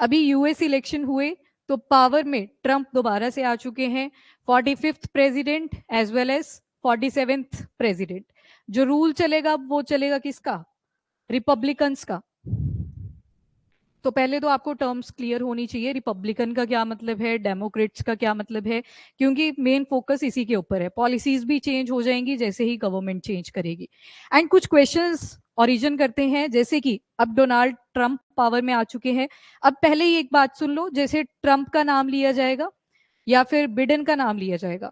अभी US election हुए तो पावर में ट्रंप दोबारा से आ चुके हैं, 45th president as well as 47th president. जो रूल चलेगा वो चलेगा किसका? रिपब्लिकन्स का। तो पहले तो आपको टर्म्स क्लियर होनी चाहिए, रिपब्लिकन का क्या मतलब है, डेमोक्रेट्स का क्या मतलब है, क्योंकि मेन फोकस इसी के ऊपर है। पॉलिसीज भी चेंज हो जाएंगी जैसे ही गवर्नमेंट चेंज करेगी। एंड कुछ क्वेश्चंस ओरिजिन करते हैं, जैसे कि अब डोनाल्ड ट्रंप पावर में आ चुके हैं। अब पहले ही एक बात सुन लो, जैसे ट्रंप का नाम लिया जाएगा या फिर बिडेन का नाम लिया जाएगा,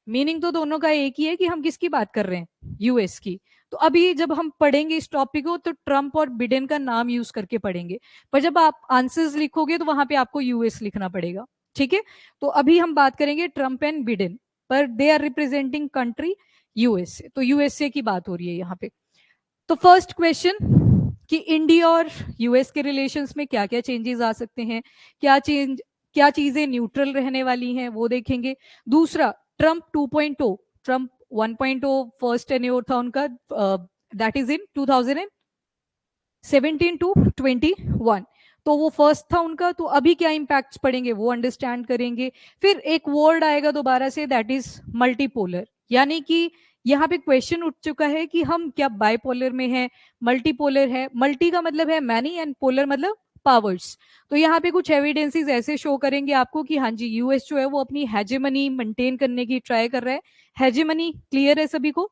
मीनिंग तो दोनों का एक ही है कि हम किसकी बात कर रहे हैं, यूएस की। तो अभी जब हम पढ़ेंगे इस टॉपिक को तो ट्रंप और बिडेन का नाम यूज करके पढ़ेंगे, पर जब आप आंसर्स लिखोगे तो वहां पे आपको यूएस लिखना पड़ेगा। ठीक है, तो अभी हम बात करेंगे ट्रंप एंड बिडेन, पर they are representing country USA, तो यूएसए की बात हो रही है यहाँ पे। तो फर्स्ट क्वेश्चन कि इंडिया और यूएस के रिलेशंस में क्या क्या चेंजेस आ सकते हैं, क्या चीजें न्यूट्रल रहने वाली हैं वो देखेंगे। दूसरा, ट्रंप 2.0, ट्रंप 1.0 फर्स्ट टेन्योर था उनका, दैट इज इन 2017 टू 21, तो वो फर्स्ट था उनका, तो अभी क्या इंपैक्ट्स पड़ेंगे वो अंडरस्टैंड करेंगे। फिर एक वर्ड आएगा दोबारा से, दैट इज मल्टीपोलर, यानी कि यहाँ पे क्वेश्चन उठ चुका है कि हम क्या बाइपोलर में है, मल्टीपोलर है। मल्टी का मतलब है मैनी एंड पोलर मतलब पावर्स। तो यहाँ पे कुछ एविडेंसेस ऐसे शो करेंगे आपको कि हाँ जी यूएस जो है वो अपनी हेजेमनी मेंटेन करने की ट्राई कर रहा है। हेजेमनी क्लियर है सभी को?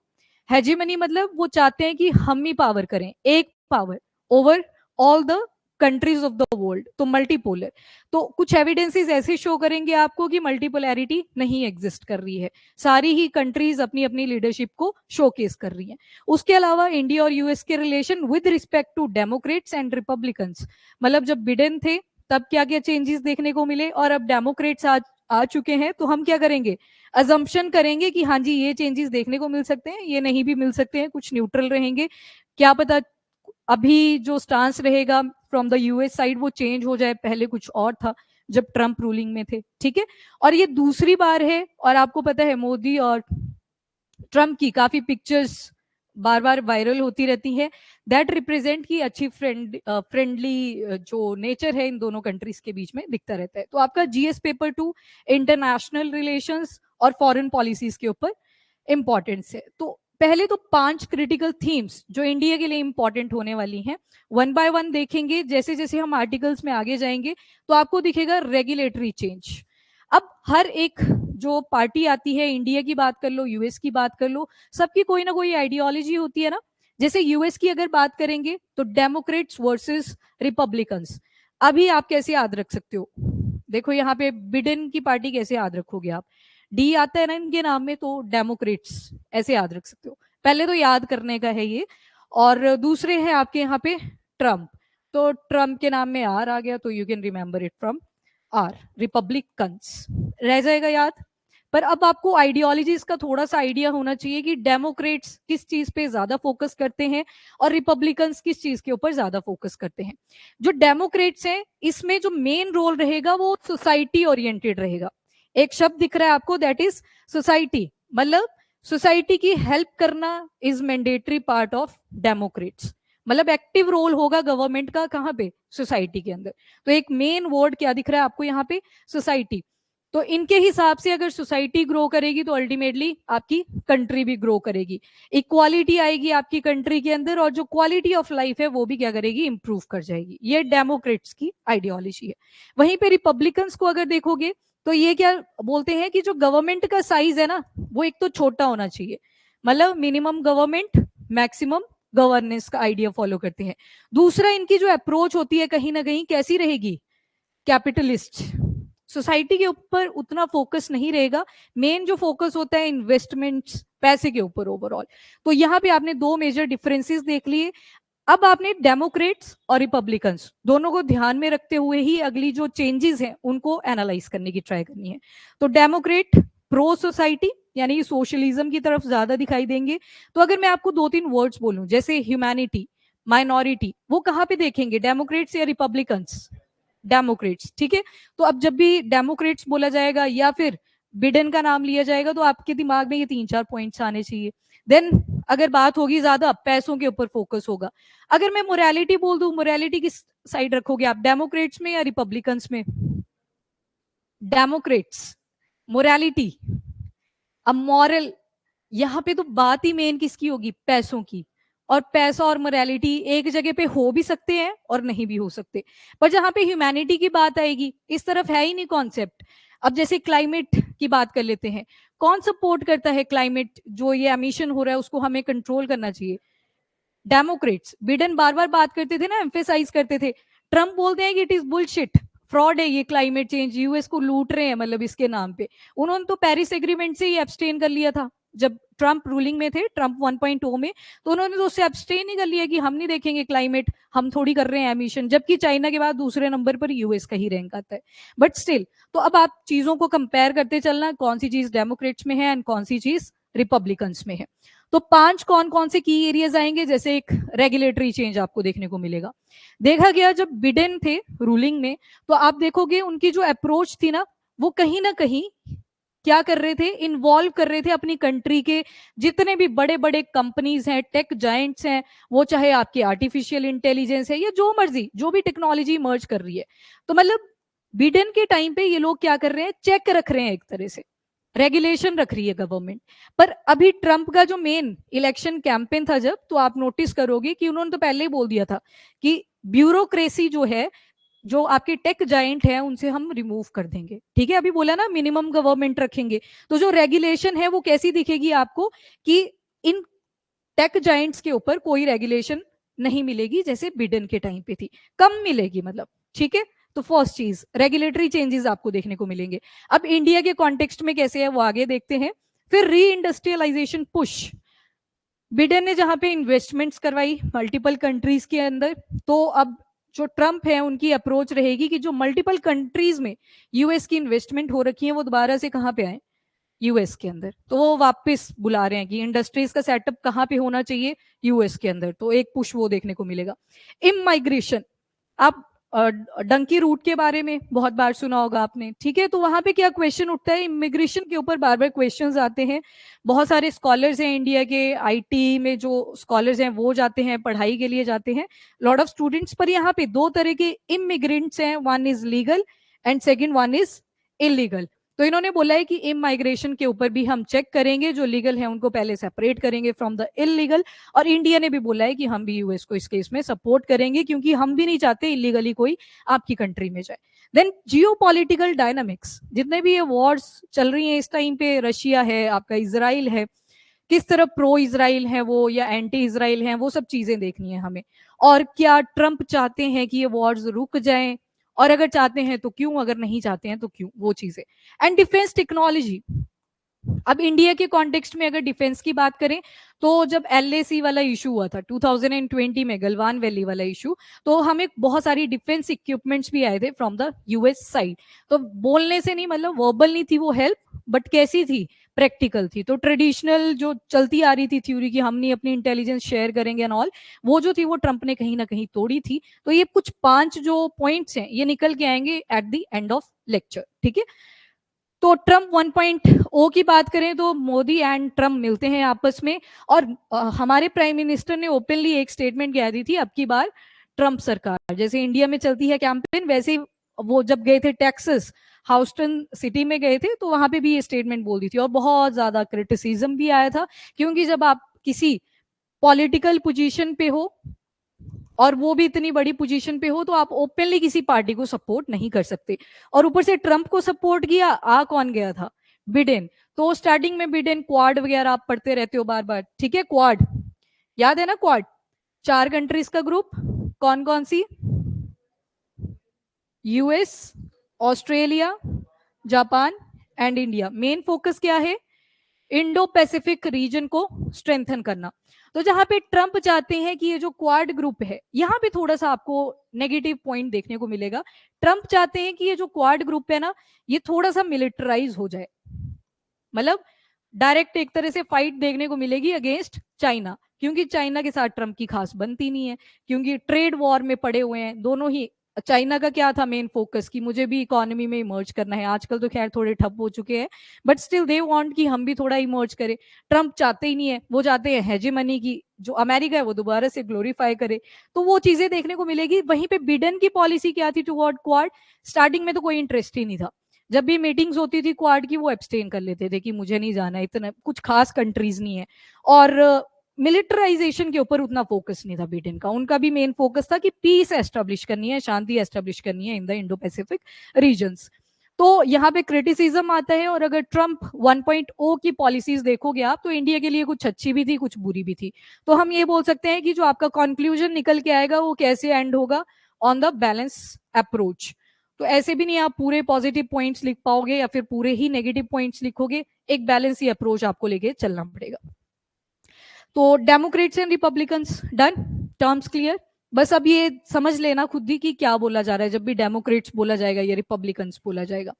हेजेमनी मतलब वो चाहते हैं कि हम ही पावर करें, एक power over all the countries of the world, तो मल्टीपोलर। तो कुछ एविडेंसेस ऐसे शो करेंगे आपको कि मल्टीपोलैरिटी नहीं एग्जिस्ट कर रही है, सारी ही कंट्रीज अपनी अपनी लीडरशिप को शोकेस कर रही हैं। उसके अलावा इंडिया और यूएस के relation with respect to Democrats and Republicans, मतलब जब बिडेन थे तब क्या क्या चेंजेस देखने को मिले, और अब डेमोक्रेट्स आ चुके हैं, तो हम क्या करेंगे, अजम्पशन करेंगे कि हाँ जी ये चेंजेस देखने को मिल सकते हैं, ये नहीं भी मिल सकते हैं, कुछ न्यूट्रल रहेंगे। क्या पता अभी जो स्टांस रहेगा फ्रॉम द यूएस साइड वो चेंज हो जाए, पहले कुछ और था जब ट्रंप रूलिंग में थे। ठीक है, और ये दूसरी बार है, और आपको पता है मोदी और ट्रंप की काफी पिक्चर्स बार बार वायरल होती रहती है, दैट रिप्रेजेंट की अच्छी फ्रेंडली जो नेचर है इन दोनों कंट्रीज के बीच में दिखता रहता है। तो आपका जीएस पेपर 2 इंटरनेशनल रिलेशंस और फॉरेन पॉलिसीज के ऊपर इंपॉर्टेंस है। तो पहले तो 5 क्रिटिकल थीम्स जो इंडिया के लिए इंपॉर्टेंट होने वाली हैं, वन बाय वन देखेंगे। जैसे जैसे हम आर्टिकल्स में आगे जाएंगे तो आपको दिखेगा रेगुलेटरी चेंज। अब हर एक जो पार्टी आती है, इंडिया की बात कर लो, यूएस की बात कर लो, सबकी कोई ना कोई आइडियोलॉजी होती है ना। जैसे यूएस की अगर बात करेंगे तो डेमोक्रेट्स वर्सेस रिपब्लिकन्स। अभी आप कैसे याद रख सकते हो, देखो यहाँ पे बिडेन की पार्टी कैसे याद रखोगे आप, डी आता है ना इनके नाम में, तो डेमोक्रेट्स ऐसे याद रख सकते हो, पहले तो याद करने का है ये। और दूसरे हैं आपके यहाँ पे ट्रंप, तो ट्रंप के नाम में आर आ गया तो you can remember it from R, Republicans रह जाएगा याद। पर अब आपको आइडियोलॉजीज का थोड़ा सा आइडिया होना चाहिए कि डेमोक्रेट्स किस चीज पे ज्यादा फोकस करते हैं और रिपब्लिकन्स किस चीज के ऊपर ज्यादा फोकस करते हैं। जो डेमोक्रेट्स हैं इसमें जो मेन रोल रहेगा वो सोसाइटी ओरिएंटेड रहेगा। एक शब्द दिख रहा है आपको, दैट इज सोसाइटी, मतलब सोसाइटी की हेल्प करना is mandatory part of Democrats, मतलब एक्टिव रोल होगा गवर्नमेंट का कहाँ पे, सोसाइटी के अंदर। तो एक मेन वर्ड क्या दिख रहा है आपको यहाँ पे, सोसाइटी। तो इनके हिसाब से अगर सोसाइटी ग्रो करेगी तो अल्टीमेटली आपकी कंट्री भी ग्रो करेगी, इक्वालिटी आएगी आपकी कंट्री के अंदर, और जो क्वालिटी ऑफ लाइफ है वो भी क्या करेगी, इंप्रूव कर जाएगी। ये डेमोक्रेट्स की आइडियोलॉजी है। वहीं पे रिपब्लिकन्स को अगर देखोगे तो ये क्या बोलते हैं कि जो गवर्नमेंट का साइज है ना वो एक तो छोटा होना चाहिए, मतलब मिनिमम गवर्नमेंट मैक्सिमम गवर्नेंस का आइडिया फॉलो करते हैं। दूसरा, इनकी जो अप्रोच होती है कहीं ना कहीं कैसी रहेगी, कैपिटलिस्ट, सोसाइटी के ऊपर उतना फोकस नहीं रहेगा, मेन जो फोकस होता है इन्वेस्टमेंट्स, पैसे के ऊपर ओवरऑल। तो यहाँ पे आपने दो मेजर डिफरेंसेस देख लिए। अब आपने डेमोक्रेट्स और रिपब्लिकन्स दोनों को ध्यान में रखते हुए ही अगली जो चेंजेस हैं उनको एनालाइज करने की ट्राई करनी है। तो डेमोक्रेट प्रो सोसाइटी यानी सोशलिज्म की तरफ ज्यादा दिखाई देंगे। तो अगर मैं आपको 2-3 वर्ड्स बोलूं जैसे ह्यूमैनिटी, माइनॉरिटी, वो कहाँ पे देखेंगे, डेमोक्रेट्स या रिपब्लिकन्स, डेमोक्रेट्स। ठीक है, तो अब जब भी डेमोक्रेट्स बोला जाएगा या फिर बिडेन का नाम लिया जाएगा तो आपके दिमाग में ये 3-4 पॉइंट्स आने चाहिए। देन अगर बात होगी ज्यादा पैसों के ऊपर फोकस होगा। अगर मैं मोरालिटी बोल दूं, मोरालिटी किस साइड रखोगे आप, डेमोक्रेट्स में या रिपब्लिकन्स में? Democrats, morality. अब मॉरल, यहाँ पे तो बात ही मेन किसकी होगी, पैसों की। और पैसा और मोरालिटी एक जगह पे हो भी सकते हैं और नहीं भी हो सकते, पर जहां पे ह्यूमैनिटी की बात आएगी इस तरफ है ही नहीं कॉन्सेप्ट। अब जैसे क्लाइमेट की बात कर लेते हैं, कौन सपोर्ट करता है क्लाइमेट, जो ये एमिशन हो रहा है उसको हमें कंट्रोल करना चाहिए? डेमोक्रेट्स। बिडेन बार बार बात करते थे ना, एम्फेसाइज करते थे। ट्रम्प बोलते हैं कि इट इज बुलशिट, फ्रॉड है ये क्लाइमेट चेंज, यूएस को लूट रहे हैं मतलब इसके नाम पे। उन्होंने तो पेरिस एग्रीमेंट से ही एब्सटेन कर लिया था जब ट्रम्प रूलिंग में थे, ट्रम्प 1.0 में, तो उन्होंने तो उससे एब्सटेन ही कर लिया कि हम नहीं देखेंगे क्लाइमेट, हम थोड़ी कर रहे हैं एमिशन, जबकि चाइना के बाद दूसरे नंबर पर यूएस का ही रैंक आता है। बट स्टिल, तो अब आप चीजों को कंपेयर करते चलना, कौन सी चीज डेमोक्रेट्स में है एंड कौन सी चीज रिपब्लिकन्स में है। तो 5 कौन कौन से की एरियाज आएंगे, जैसे एक रेगुलेटरी चेंज आपको देखने को मिलेगा। देखा गया जब बिडेन थे रूलिंग में, तो आप देखोगे उनकी जो अप्रोच थी ना कहीं क्या कर रहे थे, इन्वॉल्व कर रहे थे अपनी कंट्री के जितने भी बड़े बड़े कंपनीज हैं, टेक जायंट्स हैं, वो चाहे आपकी आर्टिफिशियल इंटेलिजेंस है या जो मर्जी जो भी टेक्नोलॉजी मर्ज कर रही है। तो मतलब बिडेन के टाइम पे ये लोग क्या कर रहे हैं, चेक रख रहे हैं, एक तरह से रेगुलेशन रख रही है गवर्नमेंट। पर अभी ट्रंप का जो मेन इलेक्शन कैंपेन था जब, तो आप नोटिस करोगे कि उन्होंने तो पहले ही बोल दिया था कि ब्यूरोक्रेसी जो है, जो आपके टेक जाइंट है उनसे हम रिमूव कर देंगे। ठीक है, अभी बोला ना मिनिमम गवर्नमेंट रखेंगे, तो जो रेगुलेशन है वो कैसी दिखेगी आपको, कि इन टेक जाइंट्स के ऊपर कोई रेगुलेशन नहीं मिलेगी जैसे बिडेन के टाइम पे थी, कम मिलेगी मतलब। ठीक है, तो फर्स्ट चीज रेगुलेटरी चेंजेस आपको देखने को मिलेंगे। अब इंडिया के कॉन्टेक्स्ट में कैसे है वो आगे देखते हैं। फिर री इंडस्ट्रियलाइजेशन पुश, बिडेन ने जहां पे इन्वेस्टमेंट्स करवाई मल्टीपल कंट्रीज के अंदर, तो अब जो ट्रंप है उनकी अप्रोच रहेगी कि जो मल्टीपल कंट्रीज में यूएस की इन्वेस्टमेंट हो रखी है वो दोबारा से कहां पे आए, यूएस के अंदर। तो वो वापस बुला रहे हैं कि इंडस्ट्रीज का सेटअप कहाँ पे होना चाहिए, यूएस के अंदर। तो एक पुश वो देखने को मिलेगा। इमाइग्रेशन, आप डंकी रूट के बारे में बहुत बार सुना होगा आपने। ठीक है, तो वहां पे क्या क्वेश्चन उठता है, इमिग्रेशन के ऊपर बार बार क्वेश्चंस आते हैं। बहुत सारे स्कॉलर्स हैं इंडिया के, आईटी में जो स्कॉलर्स हैं वो जाते हैं, पढ़ाई के लिए जाते हैं, लॉट ऑफ स्टूडेंट्स। पर यहाँ पे दो तरह के इमिग्रेंट्स हैं, one is legal and second one is illegal. तो इन्होंने बोला है कि इमाइग्रेशन के ऊपर भी हम चेक करेंगे, जो लीगल है उनको पहले सेपरेट करेंगे फ्रॉम द इलीगल। और इंडिया ने भी बोला है कि हम भी यूएस को इस केस में सपोर्ट करेंगे, क्योंकि हम भी नहीं चाहते इलीगली कोई आपकी कंट्री में जाए। देन जियो पॉलिटिकल डायनामिक्स, जितने भी ये वॉर्स चल रही हैं इस टाइम पे, रशिया है, आपका इसराइल है, किस तरह प्रो इसराइल है वो या एंटी इसराइल है, वो सब चीजें देखनी है हमें। और क्या ट्रंप चाहते हैं कि ये वॉर्स रुक जाएं, और अगर चाहते हैं तो क्यों, अगर नहीं चाहते हैं तो क्यों, वो चीजें। एंड डिफेंस टेक्नोलॉजी, अब इंडिया के कॉन्टेक्स्ट में अगर डिफेंस की बात करें, तो जब एलएसी वाला इशू हुआ था 2020 में, गलवान वैली वाला इशू, तो हमें बहुत सारी डिफेंस इक्विपमेंट्स भी आए थे फ्रॉम द यूएस साइड। तो बोलने से नहीं, मतलब वर्बल नहीं थी वो हेल्प, बट कैसी थी, प्रैक्टिकल थी। तो ट्रेडिशनल जो चलती आ रही थी थ्योरी की हम नहीं अपनी इंटेलिजेंस शेयर करेंगे एंड ऑल, वो जो थी वो ट्रंप ने कहीं ना कहीं तोड़ी थी। तो ये कुछ 5 जो पॉइंट्स हैं ये निकल के आएंगे at the end of lecture. ठीक है, तो ट्रम्प 1.0 की बात करें तो मोदी एंड ट्रम्प मिलते हैं आपस में, और हमारे प्राइम मिनिस्टर ने ओपनली एक स्टेटमेंट कह दी थी, अब की बार ट्रम्प सरकार, जैसे इंडिया में चलती है कैंपेन, वैसे ही वो जब गए थे टेक्सास हाउस्टन सिटी में गए थे, तो वहां पे भी ये स्टेटमेंट बोल दी थी। और बहुत ज्यादा क्रिटिसिज्म भी आया था, क्योंकि जब आप किसी पॉलिटिकल पोजीशन पे हो और वो भी इतनी बड़ी पोजीशन पे हो, तो आप ओपनली किसी पार्टी को सपोर्ट नहीं कर सकते। और ऊपर से ट्रंप को सपोर्ट किया, आ कौन गया था, बिडेन। तो स्टार्टिंग में बिडेन क्वाड वगैरह आप पढ़ते रहते हो बार बार, ठीक है, क्वाड याद है ना, क्वाड 4 कंट्रीज का ग्रुप, कौन कौन सी, US, Australia, Japan and India. Main focus क्या है, इंडो पैसिफिक रीजन को स्ट्रेंथन करना। तो जहां पे ट्रंप चाहते हैं कि ये जो क्वाड ग्रुप है, यहां पे थोड़ा सा आपको नेगेटिव पॉइंट देखने को मिलेगा। ट्रंप चाहते हैं कि ये जो क्वाड ग्रुप है ना, ये थोड़ा सा मिलिटराइज हो जाए, मतलब डायरेक्ट एक तरह से फाइट देखने को मिलेगी अगेंस्ट चाइना, क्योंकि चाइना के साथ ट्रंप की खास बनती नहीं है, क्योंकि ट्रेड वॉर में पड़े हुए हैं दोनों ही चाइना का क्या था मेन फोकस कि मुझे भी इकोनॉमी में इमर्ज करना है, आजकल तो खैर थोड़े ठप हो चुके हैं, बट स्टिल दे वांट कि हम भी थोड़ा इमर्ज करें। ट्रम्प चाहते ही नहीं है, वो चाहते हैं हेजेमनी की, जो अमेरिका है वो दोबारा से ग्लोरीफाई करे। तो वो चीजें देखने को मिलेगी। वहीं पे बिडेन की पॉलिसी क्या थी टुवर्ड क्वाड, स्टार्टिंग में तो कोई इंटरेस्ट ही नहीं था। जब भी मीटिंग्स होती थी क्वाड की, वो एब्सटेन कर लेते थे कि मुझे नहीं जाना, इतना कुछ खास कंट्रीज नहीं है। और मिलिटराइजेशन के ऊपर उतना फोकस नहीं था बिडेन का। उनका भी मेन फोकस था कि पीस एस्टेब्लिश करनी है, शांति एस्टेब्लिश करनी है in the Indo Pacific regions. तो यहाँ पे क्रिटिसिज्म आता है। और अगर ट्रम्प 1.0 की पॉलिसीज देखोगे आप, तो इंडिया के लिए कुछ अच्छी भी थी, कुछ बुरी भी थी। तो हम ये बोल सकते हैं कि जो आपका कंक्लूजन निकल के आएगा वो कैसे एंड होगा, ऑन द बैलेंस अप्रोच। तो ऐसे भी नहीं आप पूरे पॉजिटिव पॉइंट्स लिख पाओगे या फिर पूरे ही नेगेटिव पॉइंट्स लिखोगे, एक बैलेंस ही अप्रोच आपको लेके चलना पड़ेगा। तो Democrats and Republicans done, terms clear. बस अब ये समझ लेना खुद ही कि क्या बोला जा रहा है जब भी डेमोक्रेट्स बोला जाएगा या रिपब्लिकन्स बोला जाएगा।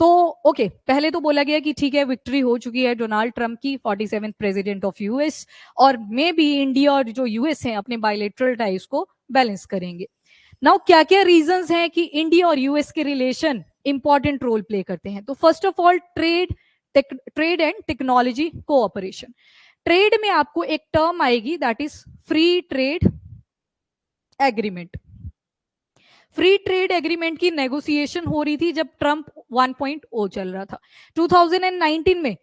तो ओके, पहले तो बोला गया कि ठीक है विक्ट्री हो चुकी है डोनाल्ड ट्रंप की, 47th प्रेसिडेंट ऑफ यूएस, और मे बी इंडिया और जो यूएस हैं अपने बायलेटरल टाइज को बैलेंस करेंगे। नाउ क्या क्या रीजंस हैं कि इंडिया और यूएस के रिलेशन इंपॉर्टेंट रोल प्ले करते हैं। तो first of all trade and technology cooperation. Trade में आपको एक टर्म आएगी that is free trade agreement. Free trade agreement की नेगोशिएशन हो रही थी जब ट्रंप 1.0 चल रहा था 2019 में।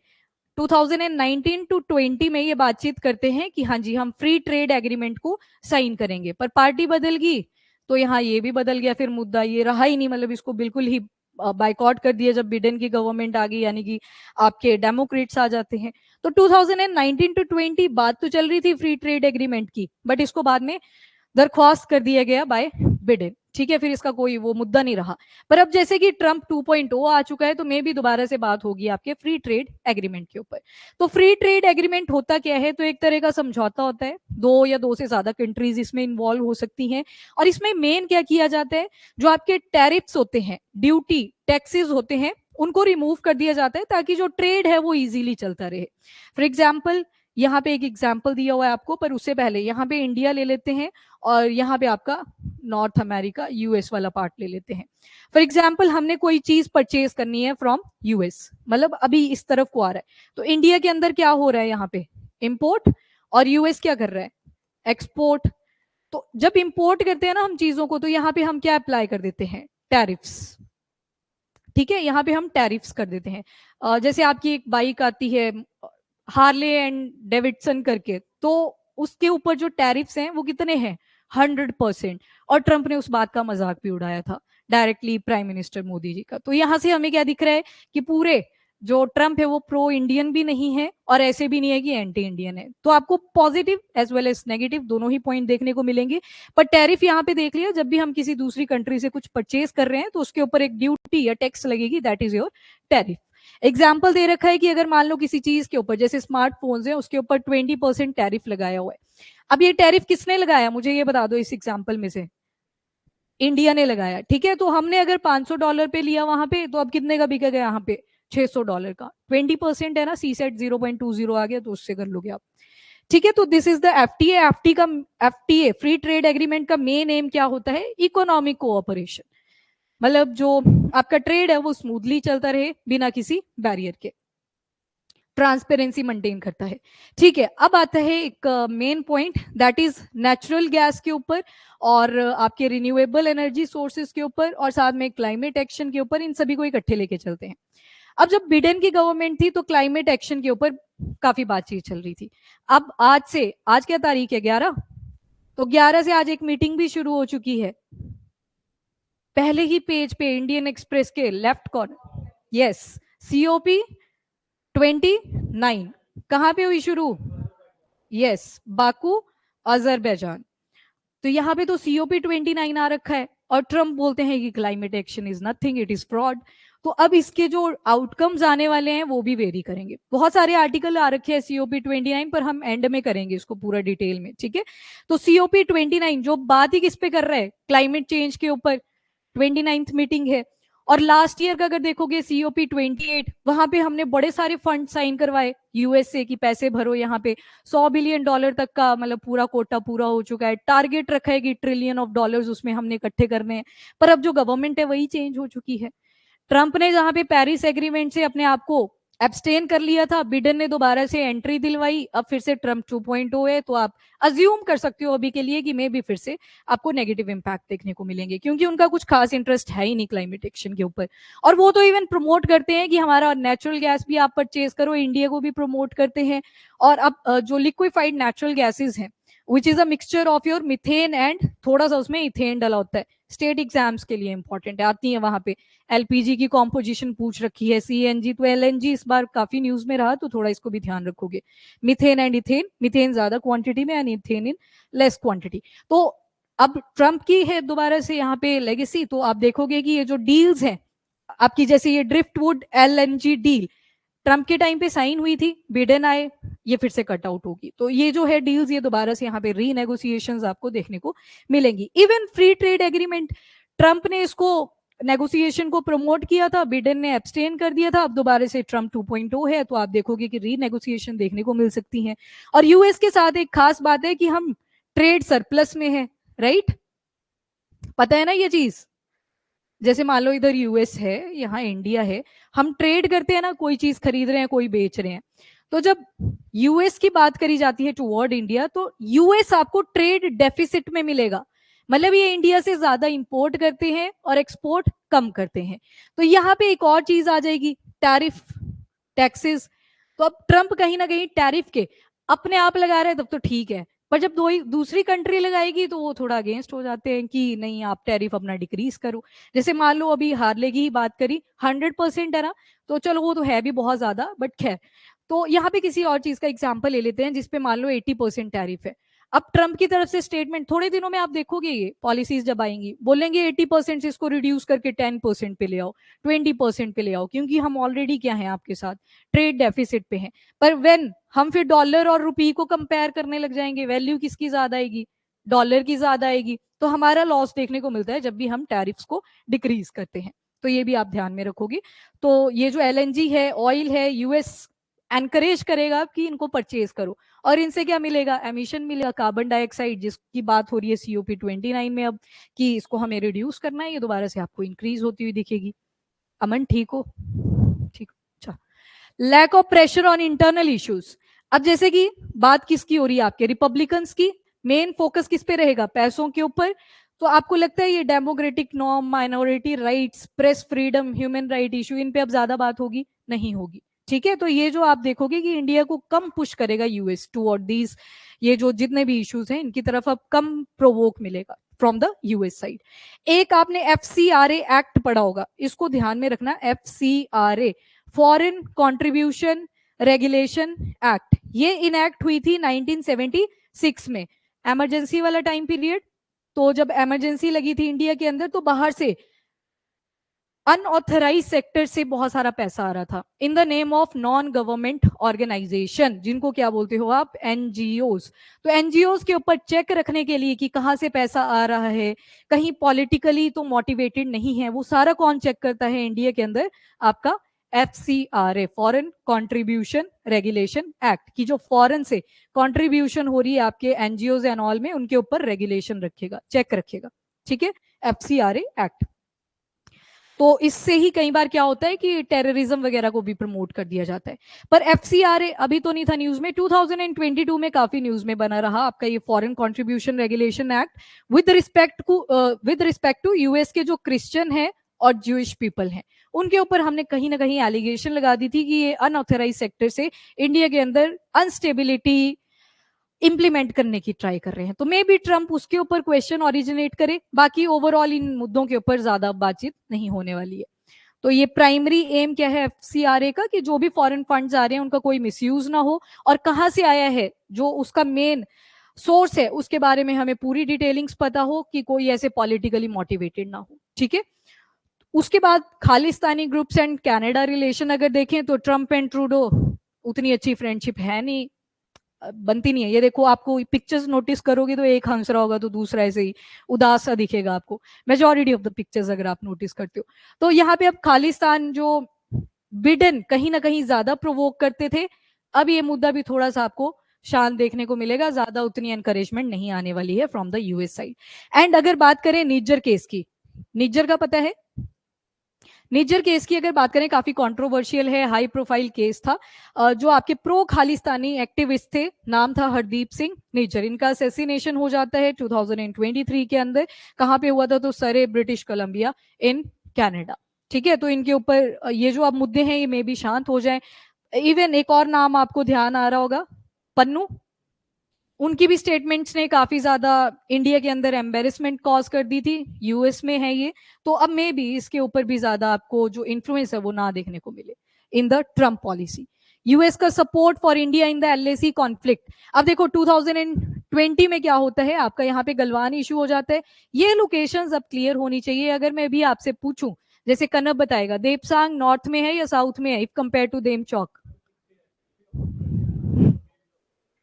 2019 टू 20 में ये बातचीत करते हैं कि हाँ जी हम फ्री ट्रेड एग्रीमेंट को साइन करेंगे, पर पार्टी बदल गई तो यहाँ ये भी बदल गया, फिर मुद्दा ये रहा ही नहीं, मतलब इसको बिल्कुल ही बाइकआउट कर दिया जब बिडेन की गवर्नमेंट आ गई, यानी कि आपके डेमोक्रेट्स आ जाते हैं। तो 2019 टू 20 बात तो चल रही थी फ्री ट्रेड एग्रीमेंट की, बट इसको बाद में दरख्वास्त कर दिया गया बाय बिडेन, ठीक है, फिर इसका कोई वो मुद्दा नहीं रहा। पर अब जैसे कि ट्रंप 2.0 आ चुका है तो मे भी दोबारा से बात होगी आपके फ्री ट्रेड एग्रीमेंट के ऊपर। तो फ्री ट्रेड एग्रीमेंट होता क्या है, तो एक तरह का समझौता होता है, दो या दो से ज्यादा कंट्रीज इसमें इन्वॉल्व हो सकती हैं। और इसमें मेन क्या किया जाता है, जो आपके टैरिफ्स होते हैं, ड्यूटी टैक्सेस होते हैं, उनको रिमूव कर दिया जाता है ताकि जो ट्रेड है वो इजीली चलता रहे। फॉर एग्जाम्पल, यहाँ पे एक एग्जाम्पल दिया हुआ है आपको, पर उससे पहले यहाँ पे इंडिया ले लेते हैं और यहाँ पे आपका नॉर्थ अमेरिका यूएस वाला पार्ट ले लेते हैं। फॉर एग्जाम्पल, हमने कोई चीज परचेज करनी है फ्रॉम यूएस, मतलब अभी इस तरफ को आ रहा है, तो इंडिया के अंदर क्या हो रहा है, यहाँ पे इंपोर्ट, और यूएस क्या कर रहा है, एक्सपोर्ट। तो जब इंपोर्ट करते हैं ना हम चीजों को, तो यहाँ पे हम क्या अप्लाई कर देते हैं, टैरिफ्स, ठीक है, यहाँ पे हम टैरिफ्स कर देते हैं। जैसे आपकी एक बाइक आती है हार्ले एंड डेविडसन करके, तो उसके ऊपर जो टैरिफ्स हैं वो कितने हैं, 100%। और ट्रंप ने उस बात का मजाक भी उड़ाया था directly prime minister Modi ji का। तो यहां से हमें क्या दिख रहा है कि पूरे जो ट्रंप है वो प्रो इंडियन भी नहीं है और ऐसे भी नहीं है कि एंटी इंडियन है। तो आपको positive as well as negative दोनों ही पॉइंट देखने को मिलेंगे। पर टैरिफ यहाँ पे देख लिया, जब भी हम किसी दूसरी कंट्री से कुछ परचेज कर रहे हैं तो उसके ऊपर एक ड्यूटी या टैक्स लगेगी, that is your tariff. Example दे रखा है कि अगर मान लो किसी चीज के ऊपर, जैसे स्मार्टफोन्स है, उसके ऊपर 20% टैरिफ लगाया हुआ है। अब ये टैरिफ किसने लगाया, मुझे ये बता दो इस एग्जाम्पल में से। इंडिया ने लगाया, ठीक है। तो हमने अगर $500 पे लिया वहां पे, तो अब कितने का बिकेगा यहाँ पे, $600 का। 20% है ना, सी सेट 0.20 आ गया, तो उससे कर लोगे आप, ठीक है। तो this is the FTA. FTA free trade agreement का मेन एम क्या होता है, इकोनॉमिक कोऑपरेशन, मतलब जो आपका ट्रेड है वो स्मूथली चलता रहे बिना किसी बैरियर के, ट्रांसपेरेंसी मेंटेन करता है, ठीक है। अब आता है एक main point, that is natural gas के ऊपर और आपके रिन्यूएबल एनर्जी सोर्सेज के ऊपर और साथ में क्लाइमेट एक्शन के ऊपर, इन सभी को इकट्ठे लेके चलते हैं। अब जब बिडेन की गवर्नमेंट थी तो क्लाइमेट एक्शन के ऊपर काफी बातचीत चल रही थी। अब आज क्या तारीख है, 11, तो 11 से आज एक मीटिंग भी शुरू हो चुकी है। पहले ही पेज पे इंडियन एक्सप्रेस के लेफ्ट कॉर्नर, यस, COP 29 कहां पे हुई शुरू, यस, बाकू, अजरबैजान। तो यहाँ पे तो COP 29 आ रखा है और ट्रम्प बोलते हैं कि climate action is nothing, it is fraud. तो अब इसके जो आउटकम्स आने वाले हैं वो भी वेरी करेंगे। बहुत सारे आर्टिकल आ रखे हैं COP 29 पर, हम एंड में करेंगे इसको पूरा डिटेल में, ठीक है। तो COP 29 जो बात ही किस पे कर रहा है, क्लाइमेट चेंज के ऊपर, 29th मीटिंग है। और लास्ट ईयर का अगर देखोगे COP28, वहां पे हमने बड़े सारे फंड साइन करवाए यूएसए की, पैसे भरो यहाँ पे, $100 बिलियन तक का मतलब पूरा कोटा पूरा हो चुका है। टारगेट रखा है कि $1 ट्रिलियन उसमें हमने इकट्ठे करने हैं, पर अब जो गवर्नमेंट है वही चेंज हो चुकी है। ट्रंप ने जहां पे पेरिस एग्रीमेंट से अपने आप को एब्सटेन कर लिया था, बिडेन ने दोबारा से एंट्री दिलवाई, अब फिर से ट्रंप 2.0 है, तो आप अज्यूम कर सकते हो अभी के लिए कि मे भी फिर से आपको नेगेटिव इंपैक्ट देखने को मिलेंगे, क्योंकि उनका कुछ खास इंटरेस्ट है ही नहीं क्लाइमेट एक्शन के ऊपर। और वो तो इवन प्रमोट करते हैं कि हमारा नेचुरल गैस भी आप परचेज करो, इंडिया को भी प्रमोट करते हैं। और अब जो लिक्विफाइड नेचुरल गैसेज हैं, which is a mixture of your methane and थोड़ा सा उसमें इथेन डला होता है, स्टेट एग्जाम्स के लिए इंपॉर्टेंट है, आती है वहां पे। एलपीजी की कॉम्पोजिशन पूछ रखी है, सीएनजी, तो एलएनजी इस बार काफी न्यूज में रहा, तो थोड़ा इसको भी ध्यान रखोगे। मिथेन एंड इथेन, मिथेन ज्यादा क्वांटिटी में and ethane in less quantity. तो अब ट्रंप की है दोबारा से यहाँ पे लेगेसी, तो आप देखोगे कि ये जो डील्स हैं आपकी, जैसे ये ड्रिफ्टवुड एलएनजी डील ट्रंप के टाइम पे साइन हुई थी, बिडेन आए, ये फिर से कट आउट होगी। तो ये जो है डील्स, ये दोबारा से यहाँ पे रीनेगोशिएशंस आपको देखने को मिलेंगी। Even free trade agreement, Trump ने इसको नेगोशिएशन को प्रमोट किया था, बिडेन ने एब्सटेन कर दिया था, अब दोबारा से ट्रंप 2.0 है, तो आप देखोगे कि रीनेगोशिएशन देखने को मिल सकती है। और यूएस के साथ एक खास बात है कि हम ट्रेड सरप्लस में है, राइट, पता है ना ये चीज। जैसे मान लो इधर यूएस है, यहाँ इंडिया है, हम ट्रेड करते हैं ना, कोई चीज खरीद रहे हैं कोई बेच रहे हैं, तो जब यूएस की बात करी जाती है टुवर्ड इंडिया, तो यूएस आपको ट्रेड डेफिसिट में मिलेगा, मतलब ये इंडिया से ज्यादा इंपोर्ट करते हैं और एक्सपोर्ट कम करते हैं। तो यहाँ पे एक और चीज आ जाएगी, टैरिफ, टैक्सेस। तो अब ट्रंप कहीं ना कहीं टैरिफ के अपने आप लगा रहे हैं, तब तो ठीक है, पर जब दूसरी कंट्री लगाएगी तो वो थोड़ा अगेंस्ट हो जाते हैं कि नहीं आप टैरिफ अपना डिक्रीज करो। जैसे मान लो अभी हार्ले की ही बात करी, 100% है ना, तो चलो वो तो है भी बहुत ज्यादा, बट खैर। तो यहाँ पे किसी और चीज का एग्जाम्पल ले लेते हैं जिसपे मान लो 80% टैरिफ है। अब ट्रंप की तरफ से स्टेटमेंट, थोड़े दिनों में आप देखोगे ये पॉलिसीज जब आएंगी, बोलेंगे 80% से इसको रिड्यूस करके 10% पे ले आओ, 20% पे ले आओ, क्योंकि हम ऑलरेडी क्या है आपके साथ ट्रेड डेफिसिट पे हैं। पर वेन हम फिर डॉलर और रुपी को कंपेयर करने लग जाएंगे, वैल्यू किसकी ज्यादा आएगी, डॉलर की ज्यादा आएगी, तो हमारा लॉस देखने को मिलता है जब भी हम टैरिफ्स को डिक्रीज करते हैं। तो ये भी आप ध्यान में रखोगे। तो ये जो एलएनजी है, ऑयल है, यूएस एनकरेज करेगा कि इनको परचेज करो, और इनसे क्या मिलेगा, एमिशन मिलेगा, कार्बन डाइऑक्साइड, जिसकी बात हो रही है COP29 में अब, कि इसको हमें रिड्यूस करना है, ये दोबारा से आपको इंक्रीज होती हुई दिखेगी। अमन ठीक हो, ठीक, अच्छा। Lack of pressure on internal issues, अब जैसे कि बात किसकी हो रही है आपके, रिपब्लिकन्स की, मेन फोकस किस पे रहेगा, पैसों के ऊपर। तो आपको लगता है ये democratic norm, minority rights, press freedom, human right issue, इन पे अब ज्यादा बात होगी, नहीं होगी, ठीक है। तो ये जो आप देखोगे कि इंडिया को कम पुश करेगा यूएस टुवर्ड दीज, ये जो जितने भी इश्यूज हैं इनकी तरफ अब कम प्रोवोक मिलेगा फ्रॉम द यूएस साइड। एक आपने FCRA एक्ट पढ़ा होगा, इसको ध्यान में रखना, FCRA, foreign contribution regulation act, ये इनएक्ट हुई थी 1976 में, इमरजेंसी वाला टाइम पीरियड। तो जब इमरजेंसी लगी थी इंडिया के अंदर, तो बाहर से अनऑथराइज सेक्टर से बहुत सारा पैसा आ रहा था in the name of non government organisation, जिनको क्या बोलते हो आप, एनजीओस। तो एनजीओस के ऊपर चेक रखने के लिए कि कहाँ से पैसा आ रहा है, कहीं पॉलिटिकली तो मोटिवेटेड नहीं है, वो सारा कौन चेक करता है इंडिया के अंदर, आपका FCRA, foreign contribution regulation act, की जो फॉरेन से कॉन्ट्रीब्यूशन हो रही है आपके एनजीओ एंड ऑल में, उनके ऊपर रेगुलेशन रखेगा, चेक रखेगा, ठीक है, FCRA एक्ट। तो इससे ही कई बार क्या होता है कि टेररिज्म वगैरह को भी प्रमोट कर दिया जाता है। पर FCRA अभी तो नहीं था न्यूज में, 2022 में काफी न्यूज में बना रहा आपका ये foreign contribution regulation act, with respect to US के जो क्रिश्चियन है और ज्यूइश पीपल हैं, उनके ऊपर हमने कहीं ना कहीं एलिगेशन लगा दी थी कि ये अनऑथराइज सेक्टर से इंडिया के अंदर अनस्टेबिलिटी इंप्लीमेंट करने की ट्राई कर रहे हैं। तो मे बी ट्रंप उसके ऊपर क्वेश्चन ओरिजिनेट करे, बाकी ओवरऑल इन मुद्दों के ऊपर ज्यादा बातचीत नहीं होने वाली है। तो ये प्राइमरी एम क्या है FCRA का, कि जो भी फॉरेन फंड्स आ रहे हैं उनका कोई मिसयूज ना हो, और कहाँ से आया है, जो उसका मेन सोर्स है उसके बारे में हमें पूरी डिटेलिंग्स पता हो, कि कोई ऐसे पॉलिटिकली मोटिवेटेड ना हो, ठीक है। उसके बाद Khalistani groups and Canada relation अगर देखें, तो ट्रंप एंड ट्रूडो उतनी अच्छी फ्रेंडशिप है नहीं, बनती नहीं है। ये देखो, आपको पिक्चर्स नोटिस करोगे तो एक हंस रहा होगा तो दूसरा ऐसे ही उदास सा दिखेगा आपको, मेजॉरिटी ऑफ द पिक्चर्स अगर आप नोटिस करते हो। तो यहाँ पे अब खालिस्तान जो बिडेन कहीं ना कहीं ज्यादा प्रोवोक करते थे, अब ये मुद्दा भी थोड़ा सा आपको शांत देखने को मिलेगा, ज्यादा उतनी एनकरेजमेंट नहीं आने वाली है from the US side. And अगर बात करें निज्जर केस की, निज्जर का पता है, निज्जर केस की अगर बात करें, काफी कंट्रोवर्शियल है, हाई प्रोफाइल केस था। जो आपके प्रो खालिस्तानी एक्टिविस्ट थे, नाम था हरदीप सिंह निज्जर, इनका असेसिनेशन हो जाता है 2023 के अंदर। कहाँ पे हुआ था? तो सरे ब्रिटिश कोलंबिया इन कनाडा। ठीक है, तो इनके ऊपर ये जो अब मुद्दे हैं ये मे भी शांत हो जाए। इवन एक और नाम आपको ध्यान आ रहा होगा, पन्नू, उनकी भी स्टेटमेंट्स ने काफी ज्यादा इंडिया के अंदर एम्बेरसमेंट कॉज कर दी थी। यूएस में है ये, तो अब मे भी इसके ऊपर भी ज्यादा आपको जो इन्फ्लुएंस है वो ना देखने को मिले in the Trump policy. US का support for India in the LAC conflict. अब देखो 2020 में क्या होता है, आपका यहाँ पे गलवान इशू हो जाता है। ये लोकेशंस अब क्लियर होनी चाहिए। अगर मैं भी आपसे पूछूं, जैसे कनब बताएगा, देपसांग नॉर्थ में है या साउथ में है इफ कंपेयर टू देमचौक?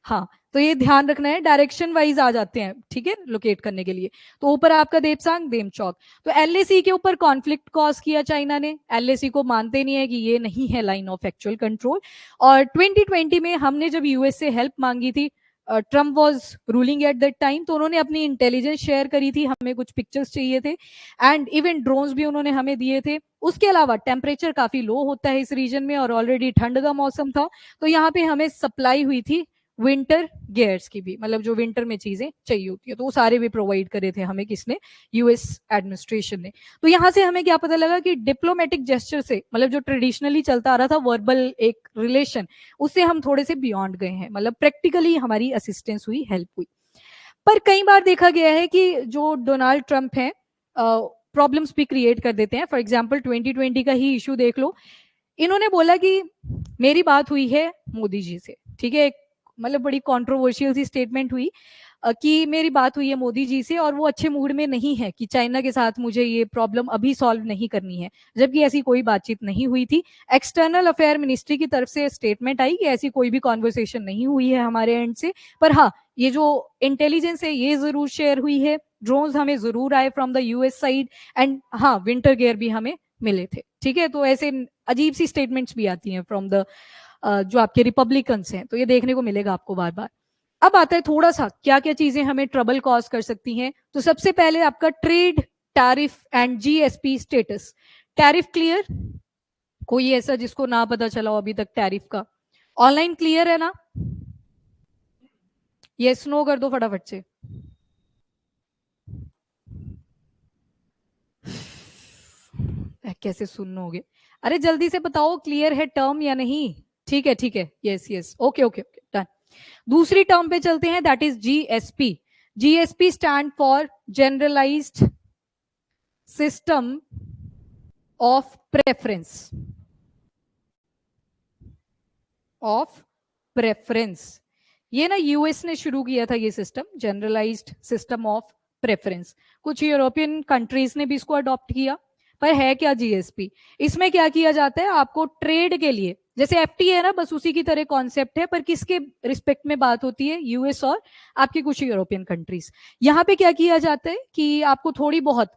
हाँ, तो ये ध्यान रखना है, डायरेक्शन वाइज आ जाते हैं, ठीक है, लोकेट करने के लिए। तो ऊपर आपका देपसांग देमचौक। तो एलएसी के ऊपर कॉन्फ्लिक्ट कॉज किया चाइना ने, एलएसी को मानते नहीं है कि ये नहीं है लाइन ऑफ एक्चुअल कंट्रोल। और 2020 में हमने जब यूएस से हेल्प मांगी थी, Trump was ruling at that time, तो उन्होंने अपनी इंटेलिजेंस शेयर करी थी, हमें कुछ पिक्चर्स चाहिए थे एंड इवन ड्रोन्स भी उन्होंने हमें दिए थे। उसके अलावा टेम्परेचर काफी लो होता है इस रीजन में और ऑलरेडी ठंड का मौसम था, तो यहाँ पे हमें सप्लाई हुई थी विंटर गेयर्स की भी, मतलब जो विंटर में चीजें चाहिए होती है, तो वो सारे भी प्रोवाइड करे थे हमें, किसने? यूएस एडमिनिस्ट्रेशन ने। तो यहां से हमें क्या पता लगा कि डिप्लोमेटिक जेस्चर से, मतलब जो ट्रेडिशनली चलता आ रहा था वर्बल एक रिलेशन, उससे हम थोड़े से बियॉन्ड गए हैं, मतलब प्रैक्टिकली हमारी असिस्टेंस हुई, हेल्प हुई। पर कई बार देखा गया है कि जो डोनाल्ड ट्रंप है प्रॉब्लम्स भी क्रिएट कर देते हैं। फॉर एग्जाम्पल 2020 का ही इशू देख लो, इन्होंने बोला कि मेरी बात हुई है मोदी जी से, ठीक है, मतलब बड़ी कंट्रोवर्शियल सी स्टेटमेंट हुई कि मेरी बात हुई है मोदी जी से और वो अच्छे मूड में नहीं है कि चाइना के साथ मुझे ये प्रॉब्लम अभी सॉल्व नहीं करनी है, जबकि ऐसी कोई बातचीत नहीं हुई थी। एक्सटर्नल अफेयर मिनिस्ट्री की तरफ से स्टेटमेंट आई कि ऐसी कोई भी कॉन्वर्सेशन नहीं हुई है हमारे एंड से, पर हाँ, ये जो इंटेलिजेंस है ये जरूर शेयर हुई है, ड्रोन्स हमें जरूर आए from the US side and हाँ, विंटर गेयर भी हमें मिले थे। ठीक है, तो ऐसे अजीब सी स्टेटमेंट्स भी आती हैं फ्रॉम द जो आपके रिपब्लिकन्स हैं, तो ये देखने को मिलेगा आपको बार बार। अब आता है थोड़ा सा क्या क्या चीजें हमें ट्रबल कॉज कर सकती हैं। तो सबसे पहले आपका trade, tariff and GSP status. Tariff clear? कोई ऐसा जिसको ना पता चला हो अभी तक टैरिफ का? ऑनलाइन क्लियर है ना? ये स्नो कर दो फटाफट से। कैसे सुनोगे? अरे जल्दी से बताओ, क्लियर है टर्म या नहीं? ठीक है ठीक है, yes yes, okay okay okay, done. दूसरी टर्म पे चलते हैं, that is GSP. GSP stand for generalised system of preference, of preference. ये ना यूएस ने शुरू किया था ये system, generalised system of preference. कुछ यूरोपियन कंट्रीज ने भी इसको अडॉप्ट किया। पर है क्या जीएसपी? इसमें क्या किया जाता है, आपको ट्रेड के लिए, जैसे एफटीए है ना, बस उसी की तरह कॉन्सेप्ट है, पर किसके रिस्पेक्ट में बात होती है? यूएस और आपकी कुछ यूरोपियन कंट्रीज। यहाँ पे क्या किया जाता है कि आपको थोड़ी बहुत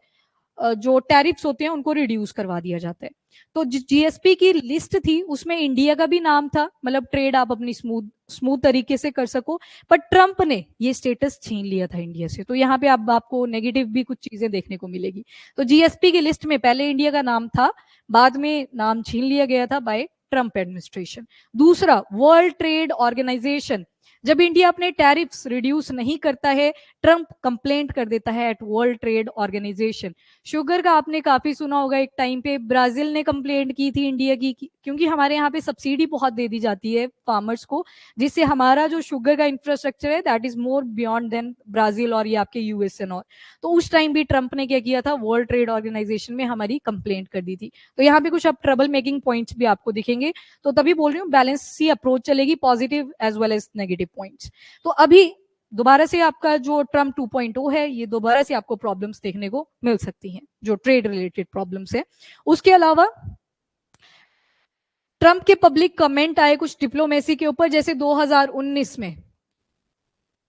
जो टैरिफ्स होते हैं उनको रिड्यूस करवा दिया जाता है। तो जीएसपी की लिस्ट थी, उसमें इंडिया का भी नाम था, मतलब ट्रेड आप अपनी स्मूथ तरीके से कर सको। पर ट्रंप ने ये स्टेटस छीन लिया था इंडिया से, तो यहाँ पे अब आपको नेगेटिव भी कुछ चीजें देखने को मिलेगी। तो जीएसपी की लिस्ट में पहले इंडिया का नाम था, बाद में नाम छीन लिया गया था बाय ट्रंप एडमिनिस्ट्रेशन। दूसरा, वर्ल्ड ट्रेड ऑर्गेनाइजेशन। जब इंडिया अपने टैरिफ्स रिड्यूस नहीं करता है, ट्रंप कंप्लेंट कर देता है at World Trade Organization. Sugar का आपने काफी सुना होगा, एक टाइम पे ब्राजील ने कंप्लेंट की थी इंडिया की, क्योंकि हमारे यहाँ पे सब्सिडी बहुत दे दी जाती है फार्मर्स को, जिससे हमारा जो शुगर का इंफ्रास्ट्रक्चर है that is more beyond than Brazil और ये आपके यूएस एंड ऑल। तो उस टाइम भी ट्रंप ने क्या किया था, वर्ल्ड ट्रेड ऑर्गेनाइजेशन में हमारी कंप्लेंट कर दी थी। तो यहाँ पे कुछ अब ट्रबल मेकिंग पॉइंट्स भी आपको दिखेंगे, तो तभी बोल रही हूँ बैलेंस सी अप्रोच चलेगी, positive as well as negative points. तो अभी दोबारा से आपका जो ट्रम्प 2.0 है, ये दोबारा से आपको प्रॉब्लम्स देखने को मिल सकती हैं, जो ट्रेड रिलेटेड प्रॉब्लम्स है। उसके अलावा ट्रंप के पब्लिक कमेंट आए कुछ डिप्लोमेसी के ऊपर, जैसे 2019 में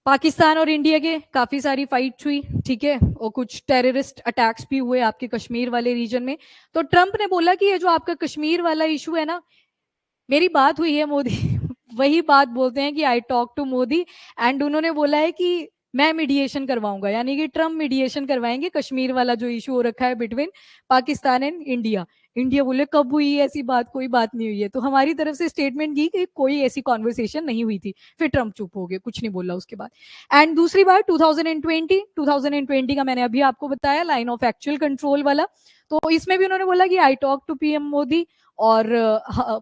पाकिस्तान और इंडिया के काफी सारी फाइट हुई, ठीक है, और कुछ टेररिस्ट अटैक्स भी हुए आपके कश्मीर वाले रीजन में। तो ट्रंप ने बोला कि ये जो आपका कश्मीर वाला इशू है ना, मेरी बात हुई है मोदी वही बात बोलते हैं कि I talk to Modi, and उन्होंने बोला है कि मैं मीडिएशन करवाऊंगा, यानी कि ट्रम्प मीडिएशन करवाएंगे कश्मीर वाला जो इशू हो रखा है between Pakistan and India. India बोले कब हुई ऐसी बात, कोई बात नहीं हुई है। तो हमारी तरफ से स्टेटमेंट की कि कोई ऐसी कॉन्वर्सेशन नहीं हुई थी। फिर ट्रम्प चुप हो गए, कुछ नहीं बोला उसके बाद। एंड दूसरी बात 2020 का मैंने अभी आपको बताया, लाइन ऑफ एक्चुअल कंट्रोल वाला। तो इसमें भी उन्होंने बोला कि I talk to PM Modi, और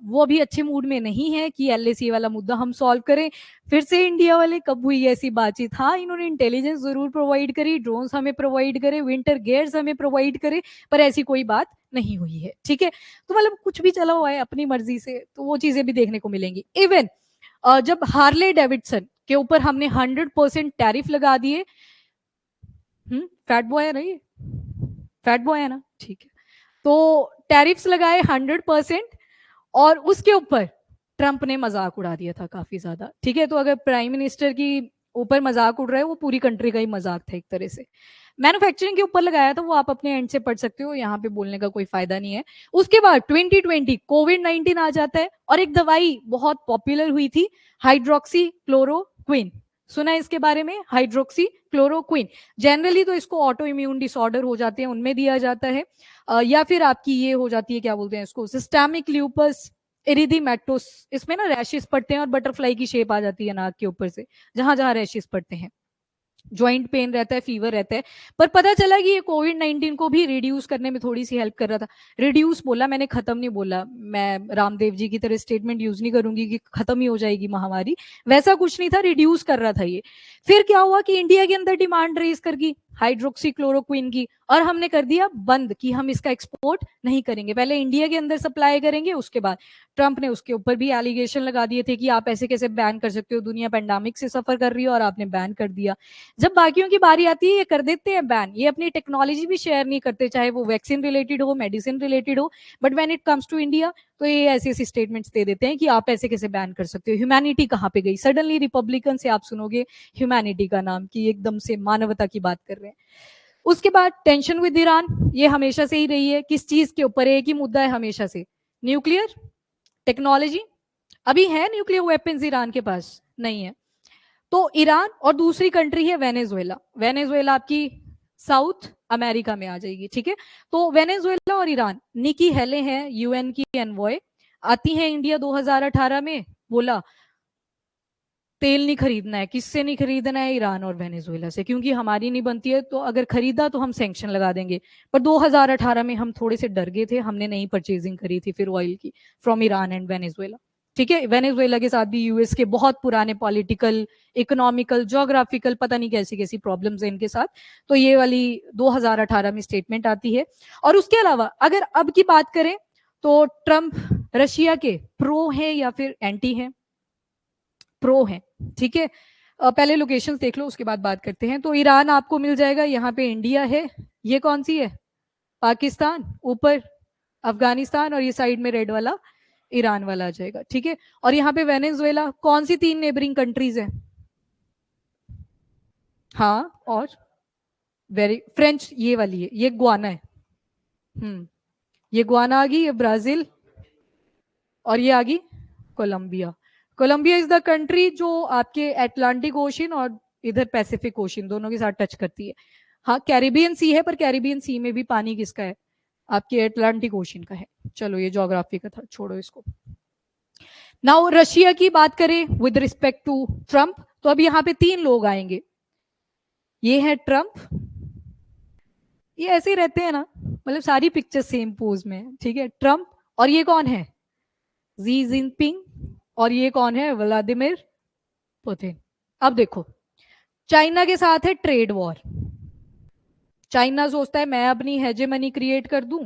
वो भी अच्छे मूड में नहीं है कि एलएसी वाला मुद्दा हम सॉल्व करें। फिर से इंडिया वाले कब हुई ऐसी बातचीत? हाँ, इन्होंने इंटेलिजेंस जरूर प्रोवाइड करी, ड्रोन्स हमें प्रोवाइड करे, विंटर गेयर्स हमें प्रोवाइड करे, पर ऐसी कोई बात नहीं हुई है, ठीक है। तो मतलब कुछ भी चला हुआ है अपनी मर्जी से, तो वो चीजें भी देखने को मिलेंगी। इवन जब हार्ले डेविडसन के ऊपर हमने 100% टैरिफ लगा दिए, फैट बॉय है ना, ये फैट बॉय है ना, ठीक है। तो टैरिफ्स लगाए 100%, और उसके ऊपर ट्रंप ने मजाक उड़ा दिया था काफी ज्यादा, ठीक है। तो अगर प्राइम मिनिस्टर की ऊपर मजाक उड़ रहा है, वो पूरी कंट्री का ही मजाक था एक तरह से। मैन्युफैक्चरिंग के ऊपर लगाया था, वो आप अपने एंड से पढ़ सकते हो, यहाँ पे बोलने का कोई फायदा नहीं है। उसके बाद 2020 कोविड-19 आ जाता है, और एक दवाई बहुत पॉपुलर हुई थी, हाइड्रोक्सी क्लोरोक्विन। सुना है इसके बारे में? Hydroxy chloroquine. जनरली तो इसको ऑटो इम्यून डिसऑर्डर हो जाते हैं उनमें दिया जाता है, या फिर आपकी ये हो जाती है, क्या बोलते हैं इसको, सिस्टेमिक ल्यूपस एरिथेमेटोस। इसमें ना रैशेस पड़ते हैं और बटरफ्लाई की शेप आ जाती है नाक के ऊपर से, जहां जहां रैशेस पड़ते हैं। ज्वाइंट पेन रहता है, फीवर रहता है। पर पता चला कि ये कोविड-19 को भी रिड्यूस करने में थोड़ी सी हेल्प कर रहा था। रिड्यूस बोला मैंने, खत्म नहीं बोला। मैं रामदेव जी की तरह स्टेटमेंट यूज नहीं करूंगी कि खत्म ही हो जाएगी महामारी, वैसा कुछ नहीं था, रिड्यूस कर रहा था ये। फिर क्या हुआ कि इंडिया के अंदर डिमांड रेज कर गई हाइड्रोक्सी क्लोरोक्विन की, और हमने कर दिया बंद कि हम इसका एक्सपोर्ट नहीं करेंगे, पहले इंडिया के अंदर सप्लाई करेंगे। उसके बाद ट्रंप ने उसके ऊपर भी एलिगेशन लगा दिए थे कि आप ऐसे कैसे बैन कर सकते हो, दुनिया पेंडेमिक से सफर कर रही है और आपने बैन कर दिया। जब बाकियों की बारी आती है ये कर देते हैं बैन, ये अपनी टेक्नोलॉजी भी शेयर नहीं करते, चाहे वो वैक्सीन रिलेटेड हो, मेडिसिन रिलेटेड हो। But when it comes to India, तो ये ऐसी ऐसी स्टेटमेंट्स दे देते हैं कि आप ऐसे कैसे बैन कर सकते हो। ह्यूमैनिटी कहाँ पे गई? सडनली रिपब्लिकन से आप सुनोगे ह्यूमैनिटी का नाम, कि एकदम से मानवता की बात कर रहे हैं। उसके बाद टेंशन विद ईरान, ये हमेशा से ही रही है। किस चीज के ऊपर? एक ही मुद्दा है हमेशा से, न्यूक्लियर टेक्नोलॉजी। अभी है न्यूक्लियर वेपन्स ईरान के पास? नहीं है। तो ईरान, और दूसरी कंट्री है वेनेजुएला। वेनेजुएला आपकी साउथ अमेरिका में आ जाएगी, ठीक है। तो वेनेजुएला और ईरान, निकी हेले हैं यूएन की एनवॉय, आती हैं इंडिया 2018 में। बोला तेल नहीं खरीदना है, किससे नहीं खरीदना है? ईरान और वेनेजुएला से, क्योंकि हमारी नहीं बनती है, तो अगर खरीदा तो हम सैंक्शन लगा देंगे। पर 2018 में हम थोड़े से डर गए थे, हमने नहीं परचेजिंग करी थी फिर ऑयल की फ्रॉम ईरान एंड वेनेजुएला, ठीक है। वेनेजुएला के साथ भी यूएस के बहुत पुराने पॉलिटिकल, इकोनॉमिकल, ज्योग्राफिकल, पता नहीं कैसी कैसी प्रॉब्लम्स है इनके साथ। तो ये वाली 2018 में स्टेटमेंट आती है। और उसके अलावा अगर अब की बात करें, तो ट्रंप रशिया के प्रो हैं या फिर एंटी हैं? प्रो हैं, ठीक है। पहले लोकेशंस देख लो, उसके बाद बात करते हैं। तो ईरान आपको मिल जाएगा, यहाँ पे इंडिया है, ये कौन सी है? पाकिस्तान, ऊपर अफगानिस्तान, और ये साइड में रेड वाला ईरान वाला आ जाएगा, ठीक है। और यहाँ पे वेनेजुएला। कौन सी 3 नेबरिंग कंट्रीज है? हाँ, और वेरी फ्रेंच, ये वाली है, ये गुआना है। ये गुआना आ गई, ये ब्राजील, और ये आ गई Colombia. Colombia is the country जो आपके एटलांटिक ओशन और इधर पैसिफिक ओशन दोनों के साथ टच करती है। हाँ, कैरिबियन सी है, पर कैरिबियन सी में भी पानी किसका है? आपके एटलांटिक ओशन का है। चलो ये ज्योग्राफी का था, छोड़ो इसको। नाउ रशिया की बात करें विद रिस्पेक्ट टू ट्रंप, तो अब यहाँ पे 3 लोग आएंगे। ये है ट्रंप, ये ऐसे ही रहते हैं ना, मतलब सारी पिक्चर सेम पोज में, ठीक है। ट्रंप, और ये कौन है? जी जिनपिंग, और ये कौन है? Vladimir Putin. अब देखो, चाइना के साथ है ट्रेड वॉर। चाइना सोचता है मैं अपनी हेजेमनी क्रिएट कर दूं,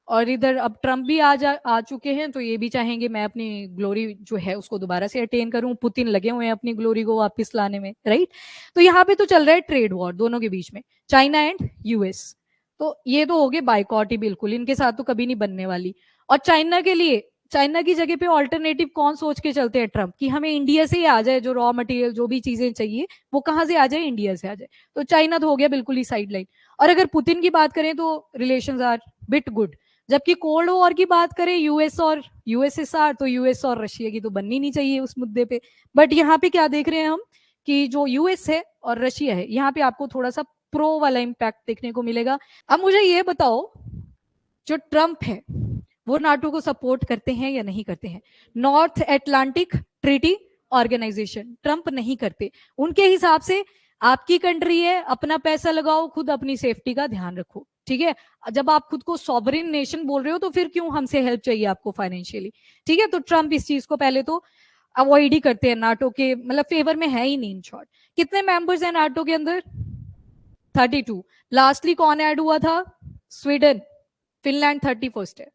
और इधर अब ट्रंप भी आ चुके हैं, तो ये भी चाहेंगे मैं अपनी ग्लोरी जो है उसको दोबारा से अटेन करूं। पुतिन लगे हुए हैं अपनी ग्लोरी को वापस लाने में, राइट। तो यहाँ पे तो चल रहा है ट्रेड वॉर दोनों के बीच में, चाइना एंड यूएस। तो ये तो हो गए बाइकॉट ही, बिल्कुल इनके साथ तो कभी नहीं बनने वाली। और चाइना के लिए चाइना की जगह पे ऑल्टरनेटिव कौन सोच के चलते हैं? ट्रम्प, कि हमें इंडिया से ही आ जाए, जो रॉ मटेरियल जो भी चीजें चाहिए वो कहाँ से आ जाए? इंडिया से आ जाए। तो चाइना तो हो गया बिल्कुल ही साइड लाइन। और अगर पुतिन की बात करें तो रिलेशंस आर बिट गुड। जबकि कोल्ड वॉर की बात करें यूएस और यूएसएसआर, तो यूएस और रशिया की तो बननी नहीं चाहिए उस मुद्दे पे। बट यहाँ पे क्या देख रहे हैं हम, कि जो यूएस है और रशिया है, यहाँ पे आपको थोड़ा सा प्रो वाला इम्पैक्ट देखने को मिलेगा। अब मुझे ये बताओ, जो ट्रम्प है वो नाटो को सपोर्ट करते हैं या नहीं करते हैं? North Atlantic Treaty Organization Trump नहीं करते। उनके हिसाब से आपकी कंट्री है, अपना पैसा लगाओ, खुद अपनी सेफ्टी का ध्यान रखो, ठीक है। जब आप खुद को सॉवरेन नेशन बोल रहे हो तो फिर क्यों हमसे हेल्प चाहिए आपको फाइनेंशियली, ठीक है। तो ट्रम्प इस चीज को पहले तो अवॉइड ही करते हैं, नाटो के मतलब फेवर में है ही नहीं इन शॉर्ट। कितने मेंबर्स हैं नाटो के अंदर? 32। लास्टली कौन ऐड हुआ था? स्वीडन। फिनलैंड 31st है,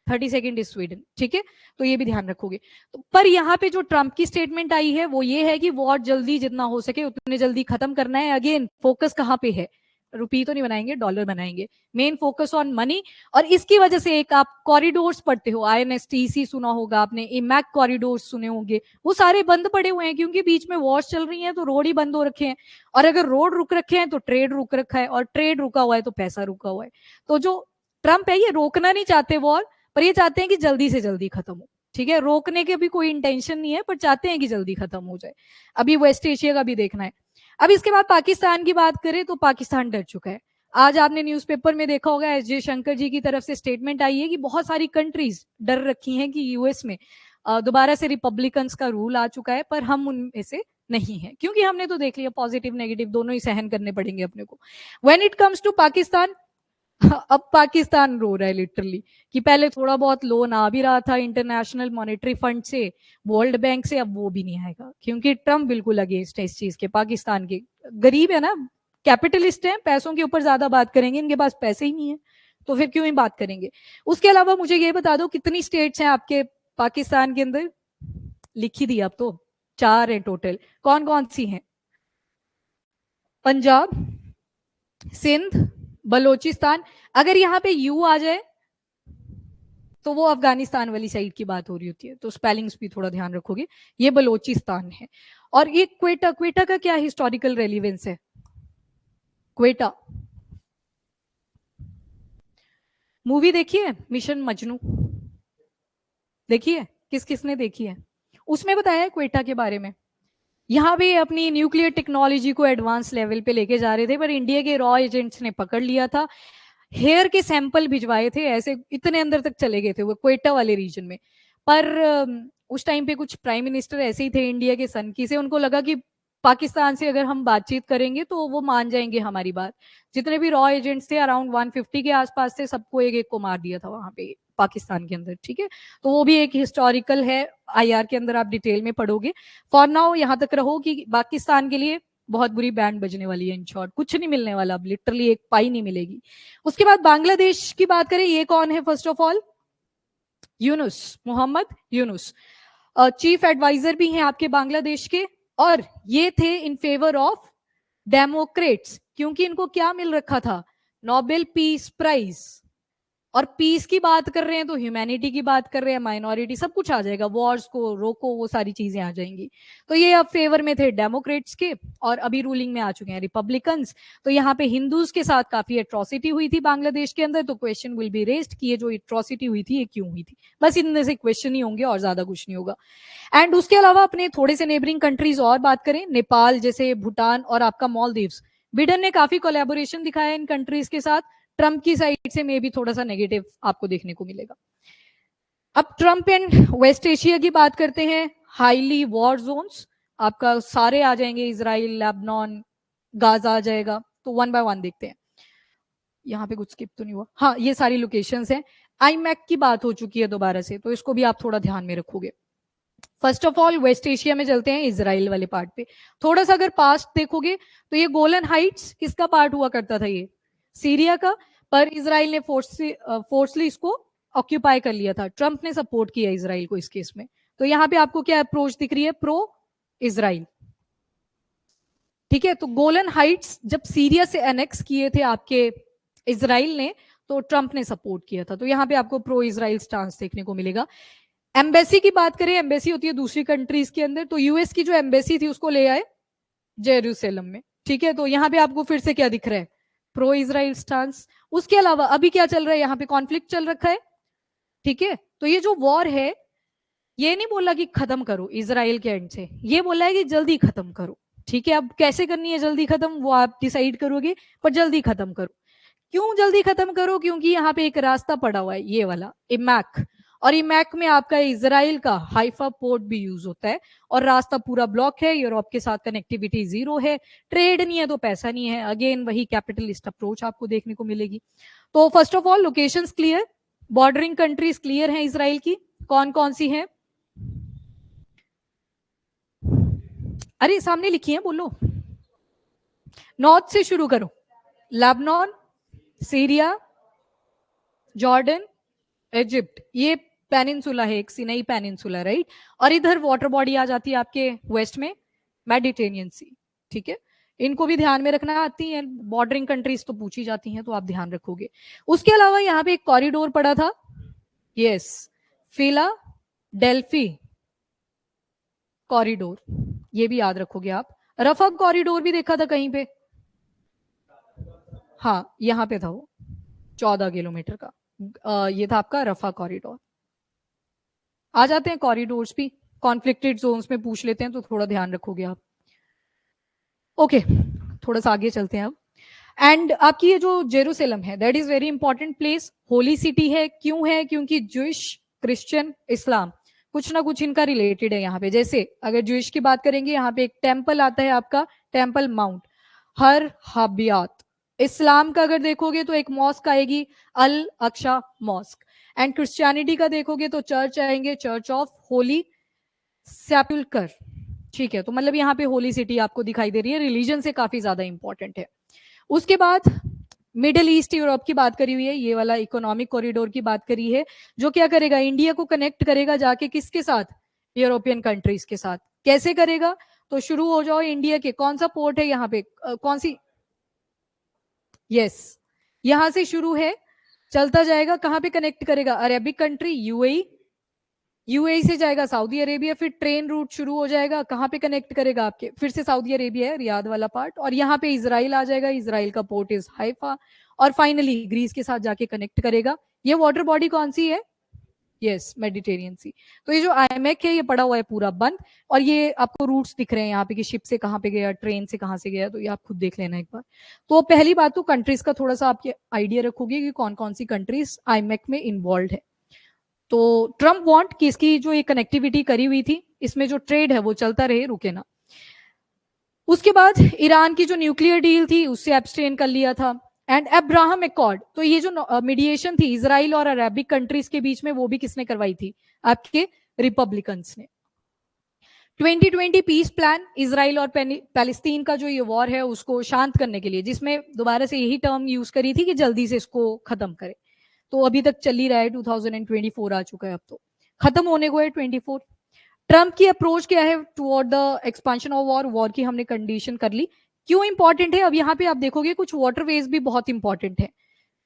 32nd इज स्वीडन, ठीक है। तो ये भी ध्यान रखोगे। तो पर यहाँ पे जो ट्रम्प की स्टेटमेंट आई है वो ये है कि वॉर जल्दी जितना हो सके उतने जल्दी खत्म करना है। अगेन फोकस कहाँ पे है? रुपी तो नहीं बनाएंगे, डॉलर बनाएंगे। Main focus on money. और इसकी वजह से एक आप कॉरिडोर्स पढ़ते हो, INSTC सुना होगा आपने, इमैक कॉरिडोर्स सुने होंगे, वो सारे बंद पड़े हुए हैं क्योंकि बीच में वॉर्स चल रही हैं, तो रोड ही बंद हो रखे हैं। और अगर रोड रुक रखे हैं तो ट्रेड रुक रखा है, और ट्रेड रुका हुआ है तो पैसा रुका हुआ है। तो जो ट्रम्प है ये रोकना नहीं चाहते वॉर, पर ये चाहते हैं कि जल्दी से जल्दी खत्म हो, ठीक है। रोकने के भी कोई इंटेंशन नहीं है, पर चाहते हैं कि जल्दी खत्म हो जाए। अभी वेस्ट एशिया का भी देखना है। अब इसके बाद पाकिस्तान की बात करें तो पाकिस्तान डर चुका है। आज आपने न्यूज़पेपर में देखा होगा, एस जयशंकर जी की तरफ से स्टेटमेंट आई है कि बहुत सारी कंट्रीज डर रखी हैं कि यूएस में दोबारा से रिपब्लिकन्स का रूल आ चुका है, पर हम उनमें से नहीं है, क्योंकि हमने तो देख लिया पॉजिटिव नेगेटिव दोनों ही सहन करने पड़ेंगे अपने को। When it comes to Pakistan, अब पाकिस्तान रो रहा है लिटरली, कि पहले थोड़ा बहुत लोन आ भी रहा था इंटरनेशनल मॉनेटरी फंड से, वर्ल्ड बैंक से, अब वो भी नहीं आएगा क्योंकि ट्रम्प बिल्कुल अगेंस्ट है इस चीज के। पाकिस्तान के गरीब है ना, कैपिटलिस्ट है, पैसों के ऊपर ज्यादा बात करेंगे, इनके पास पैसे ही नहीं है तो फिर क्यों ही बात करेंगे। उसके अलावा मुझे ये बता दो कितनी स्टेट्स हैं आपके पाकिस्तान के अंदर? लिखी दी अब तो, 4 है टोटल। कौन कौन सी हैं? पंजाब, सिंध, बलोचिस्तान। अगर यहाँ पे यू आ जाए तो वो अफगानिस्तान वाली साइड की बात हो रही होती है, तो स्पेलिंग्स भी थोड़ा ध्यान रखोगे। ये बलोचिस्तान है। और ये क्वेटा, क्वेटा का क्या हिस्टोरिकल रेलिवेंस है? क्वेटा मूवी देखी है, मिशन मजनू देखी है? किस किसने देखी है? उसमें बताया है क्वेटा के बारे में। यहाँ भी अपनी न्यूक्लियर टेक्नोलॉजी को एडवांस लेवल पे लेके जा रहे थे, पर इंडिया के रॉ एजेंट्स ने पकड़ लिया था। हेयर के सैंपल भिजवाए थे, ऐसे इतने अंदर तक चले गए थे वो क्वेटा वाले रीजन में। पर उस टाइम पे कुछ प्राइम मिनिस्टर ऐसे ही थे इंडिया के सनकी से, उनको लगा कि पाकिस्तान से अगर हम बातचीत करेंगे तो वो मान जाएंगे हमारी बात। जितने भी रॉ एजेंट्स थे अराउंड 150 के आसपास थे, सबको एक एक को मार दिया था वहां पे पाकिस्तान के अंदर, ठीक है। तो वो भी एक हिस्टोरिकल है, IR के अंदर आप डिटेल में पढ़ोगे। फॉर नाउ यहाँ तक रहो कि पाकिस्तान के लिए बहुत बुरी बैंड बजने वाली है, इन शॉर्ट कुछ नहीं मिलने वाला, अब लिटरली एक पाई नहीं मिलेगी। उसके बाद बांग्लादेश की बात करें, ये कौन है? First of all Yunus, Mohammad Yunus, chief adviser भी हैं आपके बांग्लादेश के। और ये थे इन फेवर ऑफ डेमोक्रेट्स, क्योंकि इनको क्या मिल रखा था? Nobel Peace Prize. और पीस की बात कर रहे हैं तो ह्यूमैनिटी की बात कर रहे हैं, माइनॉरिटी, सब कुछ आ जाएगा, वॉर्स को रोको, वो सारी चीजें आ जाएंगी। तो ये अब फेवर में थे डेमोक्रेट्स के, और अभी रूलिंग में आ चुके हैं रिपब्लिकन्स। तो यहाँ पे हिंदूज के साथ काफी एट्रोसिटी हुई थी बांग्लादेश के अंदर, तो क्वेश्चन विल बी रेस्ड कि ये जो एट्रोसिटी हुई थी ये क्यों हुई थी। बस इनमें से क्वेश्चन ही होंगे और ज्यादा कुछ नहीं होगा। एंड उसके अलावा अपने थोड़े से नेबरिंग कंट्रीज और बात करें, नेपाल जैसे, भूटान और आपका मालदीव्स, बिडेन ने काफी कोलैबोरेशन दिखाया इन कंट्रीज के साथ। ट्रम्प की साइड से मे भी थोड़ा सा नेगेटिव आपको देखने को मिलेगा। अब ट्रम्प एंड वेस्ट एशिया की बात करते हैं। हाईली वॉर जोन्स आपका सारे आ जाएंगे, इजराइल, लेबनान, गाजा आ जाएगा। तो वन बाय वन देखते हैं। यहाँ पे कुछ स्किप तो नहीं हुआ? हाँ, ये सारी लोकेशंस हैं। आईमैक की बात हो चुकी है दोबारा से, तो इसको भी आप थोड़ा ध्यान में रखोगे। First of all West Asia में चलते हैं, इसराइल वाले पार्ट पे। थोड़ा सा अगर पास्ट देखोगे तो ये गोलन हाइट्स किसका पार्ट हुआ करता था? ये सीरिया का। पर इसराइल ने फोर्सली इसको ऑक्यूपाई कर लिया था। ट्रम्प ने सपोर्ट किया इसराइल को इस केस में। तो यहाँ पे आपको क्या अप्रोच दिख रही है? प्रो इसराइल, ठीक है। तो गोलन हाइट्स जब सीरिया से एनेक्स किए थे आपके इसराइल ने, तो ट्रम्प ने सपोर्ट किया था। तो यहाँ पे आपको प्रो इसराइल स्टांस देखने को मिलेगा। एम्बेसी की बात करें, एम्बेसी होती है दूसरी कंट्रीज के अंदर, तो यूएस की जो एम्बेसी थी उसको ले आए जेरूसलम में, ठीक है। तो यहाँ पे आपको फिर से क्या दिख रहा है, प्रो इजराइल स्टांस। उसके अलावा अभी क्या चल रहा है, यहाँ पे कॉन्फ्लिक्ट चल रखा है, ठीक है। तो ये जो वॉर है, ये नहीं बोला कि खत्म करो इजराइल के एंड से, ये बोला है कि जल्दी खत्म करो, ठीक है। अब कैसे करनी है जल्दी खत्म, वो आप डिसाइड करोगे, पर जल्दी खत्म करो। क्यों जल्दी खत्म करो, क्योंकि यहाँ पे एक रास्ता पड़ा हुआ है, ये वाला इमैक, और इमैक में आपका इजराइल का हाइफा पोर्ट भी यूज होता है, और रास्ता पूरा ब्लॉक है, यूरोप के साथ कनेक्टिविटी जीरो है, ट्रेड नहीं है तो पैसा नहीं है, अगेन वही कैपिटलिस्ट अप्रोच आपको देखने को मिलेगी। तो first of all locations clear, bordering countries clear है इसराइल की, कौन कौन सी है, अरे सामने लिखी है, बोलो। नॉर्थ से शुरू करो, लेबनान, सीरिया, जॉर्डन, इजिप्ट, ये पेनिनसुला है, एक सिनाई पेनिनसुला, राइट। और इधर वाटर बॉडी आ जाती है आपके वेस्ट में, मेडिटेरियन सी, ठीक है। इनको भी ध्यान में रखना, आती है बॉर्डरिंग कंट्रीज तो पूछी जाती हैं, तो आप ध्यान रखोगे। उसके अलावा यहाँ पे एक कॉरिडोर पड़ा था, यस, फिला डेल्फी कॉरिडोर, ये भी याद रखोगे आप। रफा कॉरिडोर भी देखा था कहीं पे, हाँ यहाँ पे था वो, 14 किलोमीटर का, ये था आपका रफा कॉरिडोर। आ जाते हैं कॉरिडोर्स भी, कॉन्फ्लिक्टेड जोन्स में पूछ लेते हैं, तो थोड़ा ध्यान रखोगे आप। ओके, थोड़ा सा आगे चलते हैं अब। एंड आपकी ये जो जेरूसलम है, that is very important place, holy city है। क्यों है, क्योंकि ज्यूइश, क्रिश्चियन, इस्लाम, कुछ ना कुछ इनका रिलेटेड है यहाँ पे। जैसे अगर ज्यूइश की बात करेंगे, यहाँ पे एक टेम्पल आता है आपका, टेम्पल माउंट हर हाबियात। इस्लाम का अगर देखोगे तो एक मॉस्क आएगी, अल अक्शा मॉस्क। एंड क्रिश्चियनिटी का देखोगे तो चर्च आएंगे, चर्च ऑफ होली सेपुल्कर, ठीक है। तो मतलब यहाँ पे होली सिटी आपको दिखाई दे रही है, रिलीजन से काफी ज्यादा इंपॉर्टेंट है। उसके बाद मिडिल ईस्ट यूरोप की बात करी हुई है, ये वाला इकोनॉमिक कॉरिडोर की बात करी है, जो क्या करेगा, इंडिया को कनेक्ट करेगा जाके किसके साथ, यूरोपियन कंट्रीज के साथ। कैसे करेगा, तो शुरू हो जाओ इंडिया के, कौन सा पोर्ट है यहाँ पे, कौन सी, यस, यहां से शुरू है, चलता जाएगा, कहां पे कनेक्ट करेगा, अरेबिक कंट्री यूएई, यूएई से जाएगा सऊदी अरेबिया, फिर ट्रेन रूट शुरू हो जाएगा, कहां पे कनेक्ट करेगा आपके, फिर से सऊदी अरेबिया है, रियाद वाला पार्ट, और यहाँ पे इसराइल आ जाएगा, इसराइल का पोर्ट इज हाइफा, और फाइनली ग्रीस के साथ जाके कनेक्ट करेगा। ये वाटर बॉडी कौन सी है, यस, मेडिटेरियन सी। तो ये जो आईएमएक है, ये पड़ा हुआ है पूरा बंद, और ये आपको रूट्स दिख रहे हैं यहाँ पे कि शिप से कहाँ पे गया, ट्रेन से कहाँ से गया, तो ये आप खुद देख लेना एक बार। तो पहली बात तो कंट्रीज का थोड़ा सा आपके आइडिया रखोगे कि कौन कौन सी कंट्रीज आईएमएक में इन्वॉल्व है। तो ट्रम्प वांट कि इसकी जो ये कनेक्टिविटी करी हुई थी, इसमें जो ट्रेड है वो चलता रहे, रुके ना। उसके बाद ईरान की जो न्यूक्लियर डील थी उससे एब्सटेन कर लिया था। एंड अब्राहम एकॉर्ड, तो ये जो मीडिएशन थी इजराइल और अरेबिक कंट्रीज के बीच में, वो भी किसने करवाई थी, आपके रिपब्लिकन्स ने। 2020 पीस प्लान, इजराइल और पैलेस्तीन का जो ये वॉर है उसको शांत करने के लिए, जिसमें दोबारा से यही टर्म यूज करी थी कि जल्दी से इसको खत्म करे, तो अभी तक चल ही रहा है, 2024 आ चुका है, अब तो खत्म होने को है 24। ट्रम्प की अप्रोच क्या है toward the expansion of war, war की हमने कंडीशन कर ली। क्यों इंपॉर्टेंट है, अब यहाँ पे आप देखोगे कुछ वाटरवेज भी बहुत इंपॉर्टेंट है,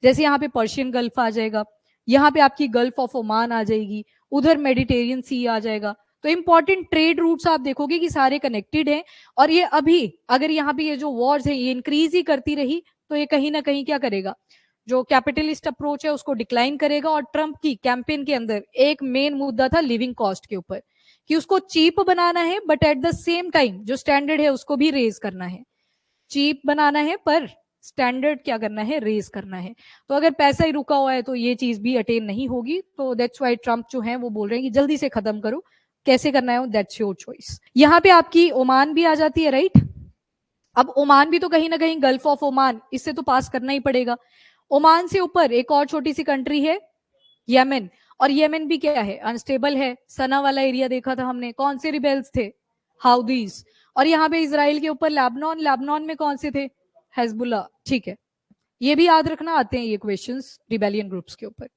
जैसे यहाँ पे पर्शियन गल्फ आ जाएगा, यहाँ पे आपकी गल्फ ऑफ ओमान आ जाएगी, उधर मेडिटेरियन सी आ जाएगा। तो इंपॉर्टेंट ट्रेड रूट्स आप देखोगे कि सारे कनेक्टेड हैं, और ये अभी अगर यहाँ पे ये जो वॉर्स है ये इंक्रीज ही करती रही, तो ये कहीं ना कहीं क्या करेगा, जो कैपिटलिस्ट अप्रोच है उसको डिक्लाइन करेगा। और ट्रम्प की कैंपेन के अंदर एक मेन मुद्दा था लिविंग कॉस्ट के ऊपर, कि उसको चीप बनाना है, but at the same time जो स्टैंडर्ड है उसको भी रेज करना है। चीप बनाना है पर स्टैंडर्ड क्या करना है, रेज करना है। तो अगर पैसा ही रुका हुआ है तो ये चीज भी अटेन नहीं होगी। तो दैट्स वाई ट्रम्प जो है वो बोल रहे हैं कि जल्दी से खत्म करो, कैसे करना है दैट्स योर चॉइस। यहाँ पे आपकी ओमान भी आ जाती है, राइट। अब ओमान भी तो कहीं ना कहीं, गल्फ ऑफ ओमान, इससे तो पास करना ही पड़ेगा। ओमान से ऊपर एक और छोटी सी कंट्री है येमेन, और येमेन भी क्या है, अनस्टेबल है। सना वाला एरिया देखा था हमने, कौन से रिबेल्स थे, हाउदीज। और यहाँ पे इसराइल के ऊपर लेबनान, लेबनान में कौन से थे, हेजबुल्ला, ठीक है। ये भी याद रखना, आते हैं ये क्वेश्चंस रिबेलियन ग्रुप्स के ऊपर।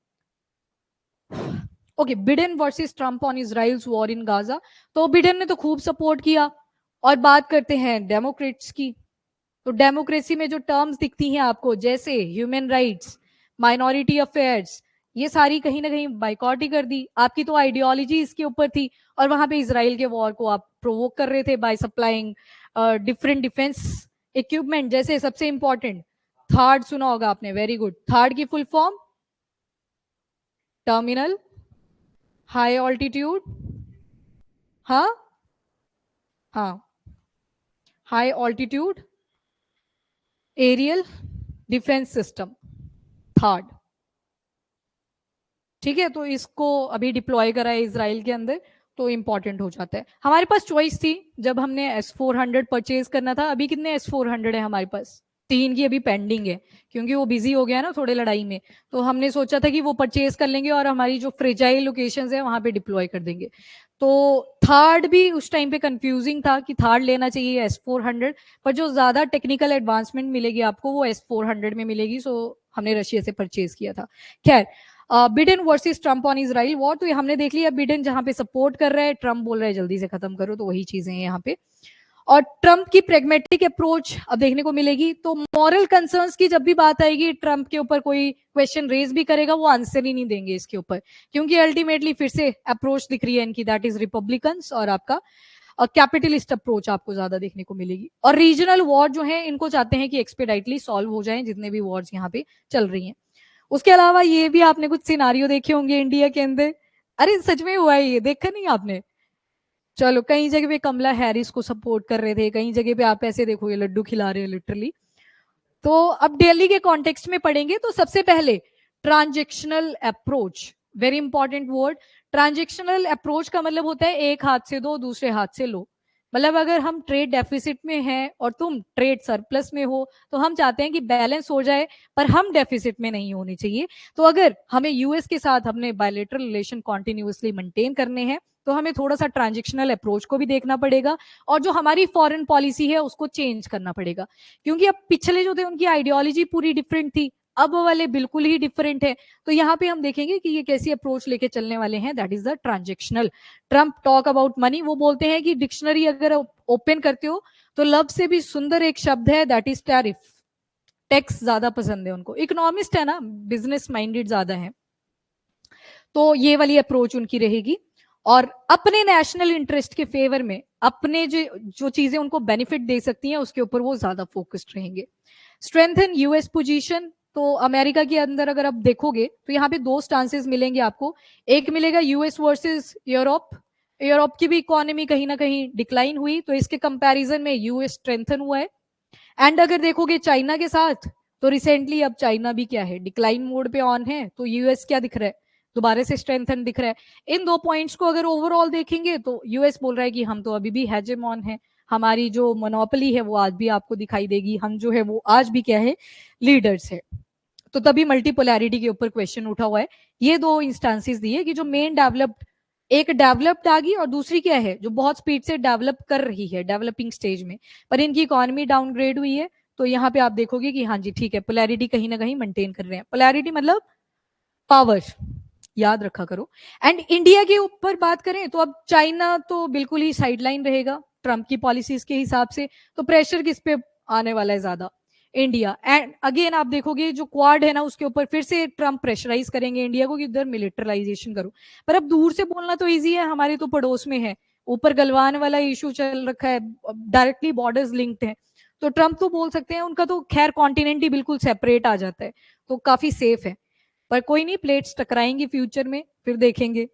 Okay, Biden versus Trump on Israel's war in Gaza. तो बिडेन ने तो खूब सपोर्ट किया। और बात करते हैं डेमोक्रेट्स की, तो डेमोक्रेसी में जो टर्म्स दिखती हैं आपको, जैसे ह्यूमन राइट्स, माइनॉरिटी अफेयर्स, ये सारी कहीं ना कहीं बाइकॉट ही कर दी। आपकी तो आइडियोलॉजी इसके ऊपर थी, और वहां पे इसराइल के वॉर को आप प्रोवोक कर रहे थे by supplying different defence equipment. जैसे सबसे इंपॉर्टेंट थार्ड सुना होगा आपने, वेरी गुड। थार्ड की full form terminal high altitude, हाँ हाँ, high altitude aerial defence system, THAAD. ठीक है, तो इसको अभी डिप्लॉय करा है इसराइल के अंदर, तो इंपॉर्टेंट हो जाता है। हमारे पास चॉइस थी जब हमने S-400 परचेज करना था। अभी कितने S-400 है हमारे पास? 3 की अभी पेंडिंग है, क्योंकि वो बिजी हो गया ना थोड़े लड़ाई में। तो हमने सोचा था कि वो परचेज कर लेंगे और हमारी जो फ्रेजाइल लोकेशंस है वहां पे डिप्लॉय कर देंगे। तो थर्ड भी उस टाइम पे कंफ्यूजिंग था कि थर्ड लेना चाहिए S-400, पर जो ज्यादा टेक्निकल एडवांसमेंट मिलेगी आपको वो S-400 में मिलेगी। सो हमने रशिया से परचेज किया था। खैर, Biden versus Trump on Israel war, तो हमने देख लिया बिडेन जहां पे सपोर्ट कर रहा है, ट्रंप बोल रहा है जल्दी से खत्म करो, तो वही चीजें हैं यहाँ पे। और ट्रंप की प्रेगमेटिक अप्रोच अब देखने को मिलेगी। तो मॉरल कंसर्न्स की जब भी बात आएगी, ट्रंप के ऊपर कोई क्वेश्चन रेज भी करेगा वो आंसर ही नहीं देंगे इसके ऊपर, क्योंकि अल्टीमेटली फिर से अप्रोच दिख रही है इनकी, दैट इज रिपब्लिकन्स और आपका कैपिटलिस्ट अप्रोच आपको ज्यादा देखने को मिलेगी। और रीजनल वॉर जो है इनको चाहते हैं कि एक्सपेडाइटली सॉल्व हो जाए जितने भी वॉर्स यहाँ पे चल रही हैं। उसके अलावा ये भी आपने कुछ सिनारियो देखे होंगे इंडिया के अंदर। अरे सच में हुआ है ये, देखा नहीं आपने? चलो, कई जगह पे कमला हैरिस को सपोर्ट कर रहे थे, कई जगह पे आप ऐसे देखोगे लड्डू खिला रहे हैं लिटरली। तो अब दिल्ली के कॉन्टेक्स्ट में पढ़ेंगे तो सबसे पहले transactional approach, very important word. Transactional approach का मतलब होता है एक हाथ से दो दूसरे हाथ से लो। मतलब अगर हम ट्रेड डेफिसिट में हैं और तुम ट्रेड सरप्लस में हो, तो हम चाहते हैं कि बैलेंस हो जाए, पर हम डेफिसिट में नहीं होनी चाहिए। तो अगर हमें यूएस के साथ अपने बायलेटरल रिलेशन कॉन्टिन्यूसली मेंटेन करने हैं, तो हमें थोड़ा सा ट्रांजेक्शनल अप्रोच को भी देखना पड़ेगा, और जो हमारी फॉरेन पॉलिसी है उसको चेंज करना पड़ेगा। क्योंकि अब पिछले जो थे उनकी आइडियोलॉजी पूरी डिफरेंट थी, अब वाले बिल्कुल ही डिफरेंट है। तो यहाँ पे हम देखेंगे कि ये कैसी अप्रोच लेके चलने वाले हैं, that is the transactional. Trump talk about money, वो बोलते हैं कि डिक्शनरी अगर ओपन करते हो तो लब से भी सुंदर एक शब्द है, दैट इज टैरिफ। टैक्स ज्यादा पसंद है उनको, इकोनॉमिस्ट है ना, बिजनेस माइंडेड ज्यादा है। तो ये वाली अप्रोच उनकी रहेगी। और अपने नेशनल इंटरेस्ट के फेवर में अपने जो जो चीजें उनको बेनिफिट दे सकती हैं उसके ऊपर वो ज्यादा फोकस्ड रहेंगे। स्ट्रेंथन यूएस पोजीशन, तो अमेरिका के अंदर अगर आप देखोगे तो यहाँ पे दो स्टांसेस मिलेंगे आपको। एक मिलेगा यूएस वर्सेस यूरोप। यूरोप की भी इकोनॉमी कहीं ना कहीं डिक्लाइन हुई, तो इसके कंपैरिजन में यूएस स्ट्रेंथन हुआ है। एंड अगर देखोगे चाइना के साथ, तो रिसेंटली अब चाइना भी क्या है, डिक्लाइन मोड पे ऑन है, तो यूएस क्या दिख रहा है, दोबारा से स्ट्रेंथन दिख रहा है। इन दो पॉइंट्स को अगर ओवरऑल देखेंगे तो यूएस बोल रहा है कि हम तो अभी भी हेजेमॉन है, हमारी जो मोनोपोली है वो आज भी आपको दिखाई देगी, हम जो है वो आज भी क्या है, लीडर्स है। तो तभी मल्टीपोलैरिटी के ऊपर क्वेश्चन उठा हुआ है। ये दो इंस्टांसेस दिए कि जो मेन डेवलप्ड, एक डेवलप्ड आ गई और दूसरी क्या है जो बहुत स्पीड से डेवलप कर रही है, डेवलपिंग स्टेज में, पर इनकी इकोनॉमी डाउनग्रेड हुई है। तो यहाँ पे आप देखोगे कि हाँ जी ठीक है, पोलैरिटी कहीं ना कहीं मेंटेन कर रहे हैं। पोलैरिटी मतलब पावर, याद रखा करो। एंड इंडिया के ऊपर बात करें तो अब चाइना तो बिल्कुल ही साइडलाइन रहेगा ट्रंप की पॉलिसीज के हिसाब से, तो प्रेशर किस पे आने वाला है ज्यादा, इंडिया। एंड अगेन आप देखोगे जो क्वाड है ना उसके ऊपर फिर से ट्रंप प्रेशराइज करेंगे इंडिया को कि इधर मिलिटराइजेशन करो। पर अब दूर से बोलना तो ईजी है, हमारे तो पड़ोस में है, ऊपर गलवान वाला इशू चल रखा है, डायरेक्टली बॉर्डर्स लिंक्ड है। तो ट्रंप तो बोल सकते हैं, उनका तो खैर कॉन्टिनेंट ही बिल्कुल सेपरेट आ जाता है, तो काफी सेफ है। पर कोई नहीं, प्लेट्स टकराएंगी फ्यूचर में, फिर देखेंगे।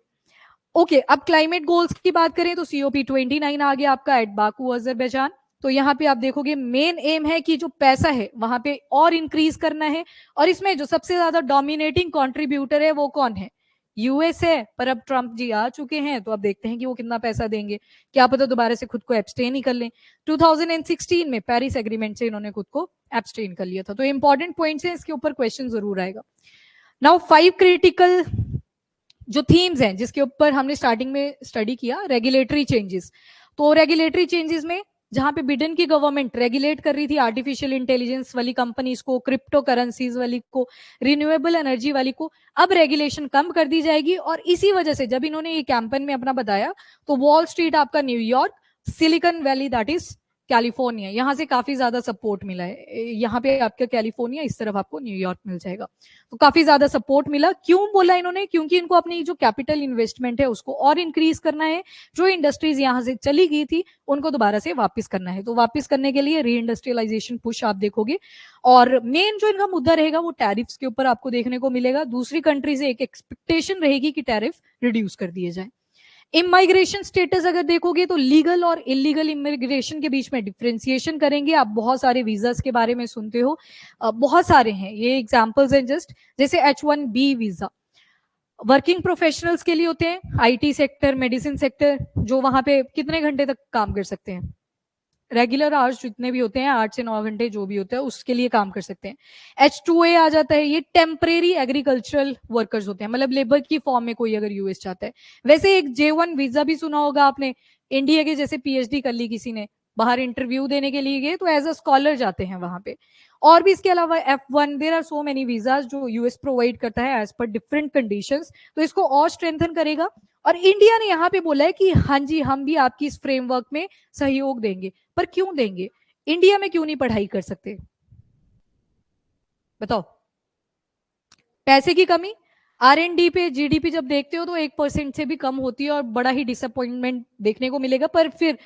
ओके, अब क्लाइमेट गोल्स की बात करें तो COP29 आ गया आपका एट बाकू अजरबैजान। तो यहाँ पे आप देखोगे मेन एम है कि जो पैसा है वहां पे और इंक्रीज करना है, और इसमें जो सबसे ज्यादा डोमिनेटिंग कंट्रीब्यूटर है वो कौन है, यूएस है। पर अब ट्रंप जी आ चुके हैं, तो अब देखते हैं कि वो कितना पैसा देंगे, क्या पता दोबारा से खुद को एब्सटेन ही कर लें। 2016 में पेरिस एग्रीमेंट से इन्होंने खुद को एब्सटेन कर लिया था। तो इंपॉर्टेंट पॉइंट्स हैं, इसके ऊपर क्वेश्चन जरूर आएगा। नाउ 5 क्रिटिकल जो थीम्स हैं जिसके ऊपर हमने स्टार्टिंग में स्टडी किया, रेगुलेटरी चेंजेस। तो रेगुलेटरी चेंजेस में जहां पे बिडेन की गवर्नमेंट रेगुलेट कर रही थी आर्टिफिशियल इंटेलिजेंस वाली कंपनीज को, क्रिप्टो करेंसीज वाली को, रिन्यूएबल एनर्जी वाली को, अब रेगुलेशन कम कर दी जाएगी। और इसी वजह से जब इन्होंने ये कैंपेन में अपना बताया, तो वॉल स्ट्रीट आपका New York, silicon valley that is California, यहाँ से काफी ज्यादा सपोर्ट मिला है। यहाँ पे आपका कैलिफोर्निया, इस तरफ आपको न्यूयॉर्क मिल जाएगा। तो काफी ज्यादा सपोर्ट मिला। क्यों बोला इन्होंने? क्योंकि इनको अपनी जो कैपिटल इन्वेस्टमेंट है उसको और इंक्रीज करना है। जो इंडस्ट्रीज यहाँ से चली गई थी उनको दोबारा से वापस करना है। तो वापस करने के लिए री इंडस्ट्रियलाइजेशन पुश आप देखोगे। और मेन जो इनका मुद्दा रहेगा वो टैरिफ्स के ऊपर आपको देखने को मिलेगा। दूसरी कंट्री से एक एक्सपेक्टेशन रहेगी कि टैरिफ रिड्यूस कर दिए जाए। इमाइग्रेशन स्टेटस अगर देखोगे तो लीगल और इलीगल इमिग्रेशन के बीच में डिफ्रेंसिएशन करेंगे। आप बहुत सारे वीजास के बारे में सुनते हो, बहुत सारे हैं, ये एग्जांपल्स हैं जस्ट। जैसे H1B वीजा वर्किंग प्रोफेशनल्स के लिए होते हैं, IT सेक्टर, मेडिसिन सेक्टर, जो वहां पे कितने घंटे तक काम कर सकते हैं, रेगुलर आवर्स जितने भी होते हैं 8 से 9 घंटे जो भी होता है उसके लिए काम कर सकते हैं। H2A आ जाता है, ये टेम्परेरी एग्रीकल्चरल वर्कर्स होते हैं, मतलब लेबर की फॉर्म में कोई अगर यूएस चाहता है। वैसे एक J1 वीजा भी सुना होगा आपने, इंडिया के जैसे PhD कर ली किसी ने, बाहर इंटरव्यू देने के लिए गए तो एज अ स्कॉलर जाते हैं वहां पे। और भी इसके अलावा F1, there are so many visas जो यूएस प्रोवाइड करता है एज पर डिफरेंट कंडीशंस। तो इसको और स्ट्रेंथन करेगा। और इंडिया ने यहाँ पे बोला है कि हाँ जी हम भी आपकी इस फ्रेमवर्क में सहयोग देंगे। पर क्यों देंगे? इंडिया में क्यों नहीं पढ़ाई कर सकते? बताओ। पैसे की कमी? R&D पे GDP जब देखते हो तो 1% से भी कम होती है और बड़ा ही डिसअपॉइंटमेंट देखने को मिलेगा। पर फिर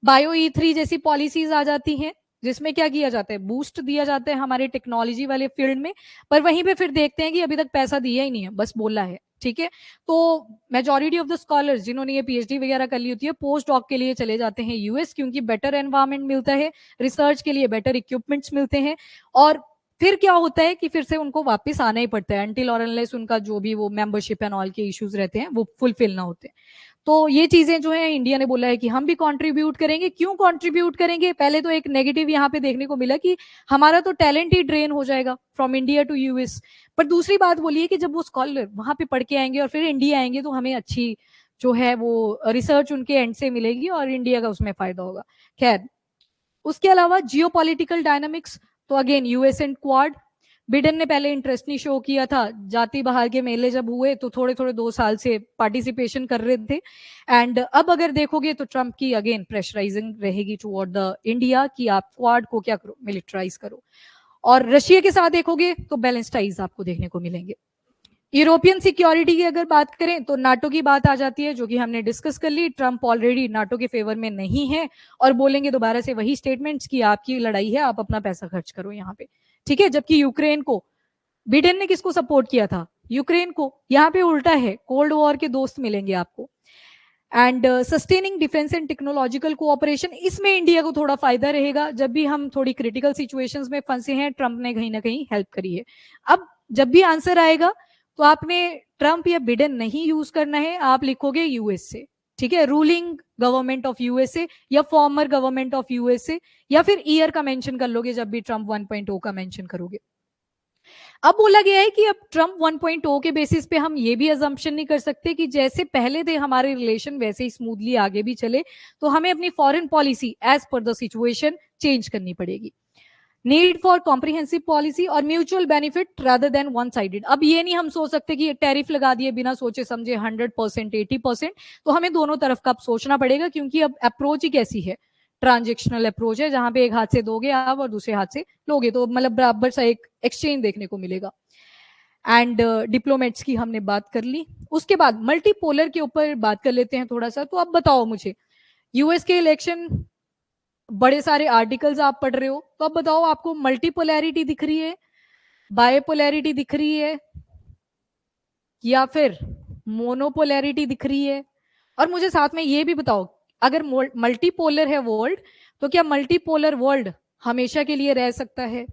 बायो E3 जैसी पॉलिसीज आ जाती हैं जिसमें क्या किया जाता है, बूस्ट दिया जाता है हमारे टेक्नोलॉजी वाले फील्ड में। पर वहीं पे फिर देखते हैं कि अभी तक पैसा दिया ही नहीं है, बस बोला है। ठीक है, तो मेजॉरिटी ऑफ द स्कॉलर्स जिन्होंने ये PhD वगैरह कर ली होती है पोस्ट डॉक के लिए चले जाते हैं यूएस, क्योंकि बेटर एनवायरमेंट मिलता है, रिसर्च के लिए बेटर इक्विपमेंट्स मिलते हैं। और फिर क्या होता है कि फिर से उनको वापस आना ही पड़ता है अनटिल और अनलेस उनका जो भी वो मेंबरशिप एंड ऑल के इश्यूज रहते हैं वो फुलफिल ना होते। तो ये चीजें जो है इंडिया ने बोला है कि हम भी कंट्रीब्यूट करेंगे। क्यों कंट्रीब्यूट करेंगे? पहले तो एक नेगेटिव यहाँ पे देखने को मिला कि हमारा तो टैलेंट ही ड्रेन हो जाएगा फ्रॉम इंडिया टू यूएस। पर दूसरी बात बोलिए कि जब वो स्कॉलर वहां पे पढ़ के आएंगे और फिर इंडिया आएंगे तो हमें अच्छी जो है वो रिसर्च उनके एंड से मिलेगी और इंडिया का उसमें फायदा होगा। खैर, उसके अलावा जियो पॉलिटिकल डायनामिक्स, तो again US and quad. Biden ने पहले इंटरेस्ट नहीं शो किया था, जाति बहार के मेले जब हुए तो थोड़े थोड़े 2 साल से पार्टिसिपेशन कर रहे थे। एंड अब अगर देखोगे तो ट्रंप की अगेन प्रेशराइजिंग रहेगी टुवर्ड द इंडिया कि आप क्वाड को क्या करो, मिलिट्राइज करो। और रशिया के साथ देखोगे तो बैलेंस टाइज आपको देखने को मिलेंगे। यूरोपियन सिक्योरिटी की अगर बात करें तो नाटो की बात आ जाती है जो कि हमने डिस्कस कर ली। ट्रंप ऑलरेडी नाटो के फेवर में नहीं है और बोलेंगे दोबारा से वही स्टेटमेंट्स कि आपकी लड़ाई है, आप अपना पैसा खर्च करो यहाँ पे। ठीक है, जबकि यूक्रेन को बिडेन ने किसको सपोर्ट किया था? यूक्रेन को। यहाँ पे उल्टा है, कोल्ड वॉर के दोस्त मिलेंगे आपको। And sustaining defence and technological cooperation, इसमें इंडिया को थोड़ा फायदा रहेगा। जब भी हम थोड़ी क्रिटिकल सिचुएशंस में फंसे हैं ट्रंप ने कहीं ना कहीं हेल्प करी है। अब जब भी आंसर आएगा तो आपने ट्रंप या बिडेन नहीं यूज करना है, आप लिखोगे यूएसए। ठीक है, रूलिंग गवर्नमेंट ऑफ यूएसए या फॉर्मर गवर्नमेंट ऑफ यूएसए, या फिर ईयर का मेंशन कर लोगे जब भी ट्रंप 1.0 का मेंशन करोगे। अब बोला गया है कि अब ट्रंप 1.0 के बेसिस पे हम ये भी अजम्पशन नहीं कर सकते कि जैसे पहले थे हमारे रिलेशन वैसे ही स्मूथली आगे भी चले, तो हमें अपनी foreign policy as per the situation change करनी पड़ेगी। नीड फॉर कॉम्प्रिहेंसिव पॉलिसी और mutual benefit rather than one sided. अब ये नहीं हम सोच सकते कि टैरिफ लगा दिए बिना सोचे समझे 100%, 80%, तो हमें दोनों तरफ का सोचना पड़ेगा, क्योंकि अब अप्रोच ही कैसी है, ट्रांजेक्शनल अप्रोच है जहां पे एक हाथ से दोगे आप और दूसरे हाथ से लोगे, तो मतलब बराबर सा एक एक्सचेंज देखने को मिलेगा। एंड डिप्लोमेट्स की हमने बात कर ली। उसके बाद मल्टीपोलर के ऊपर बात कर लेते हैं थोड़ा सा। तो अब बताओ मुझे, यूएस के इलेक्शन, बड़े सारे आर्टिकल्स आप पढ़ रहे हो, तो अब बताओ आपको मल्टीपोलैरिटी दिख रही है, बायोपोलैरिटी दिख रही है, या फिर मोनोपोलैरिटी दिख रही है? और मुझे साथ में ये भी बताओ, अगर मल्टीपोलर है वर्ल्ड, तो क्या मल्टीपोलर वर्ल्ड हमेशा के लिए रह सकता है?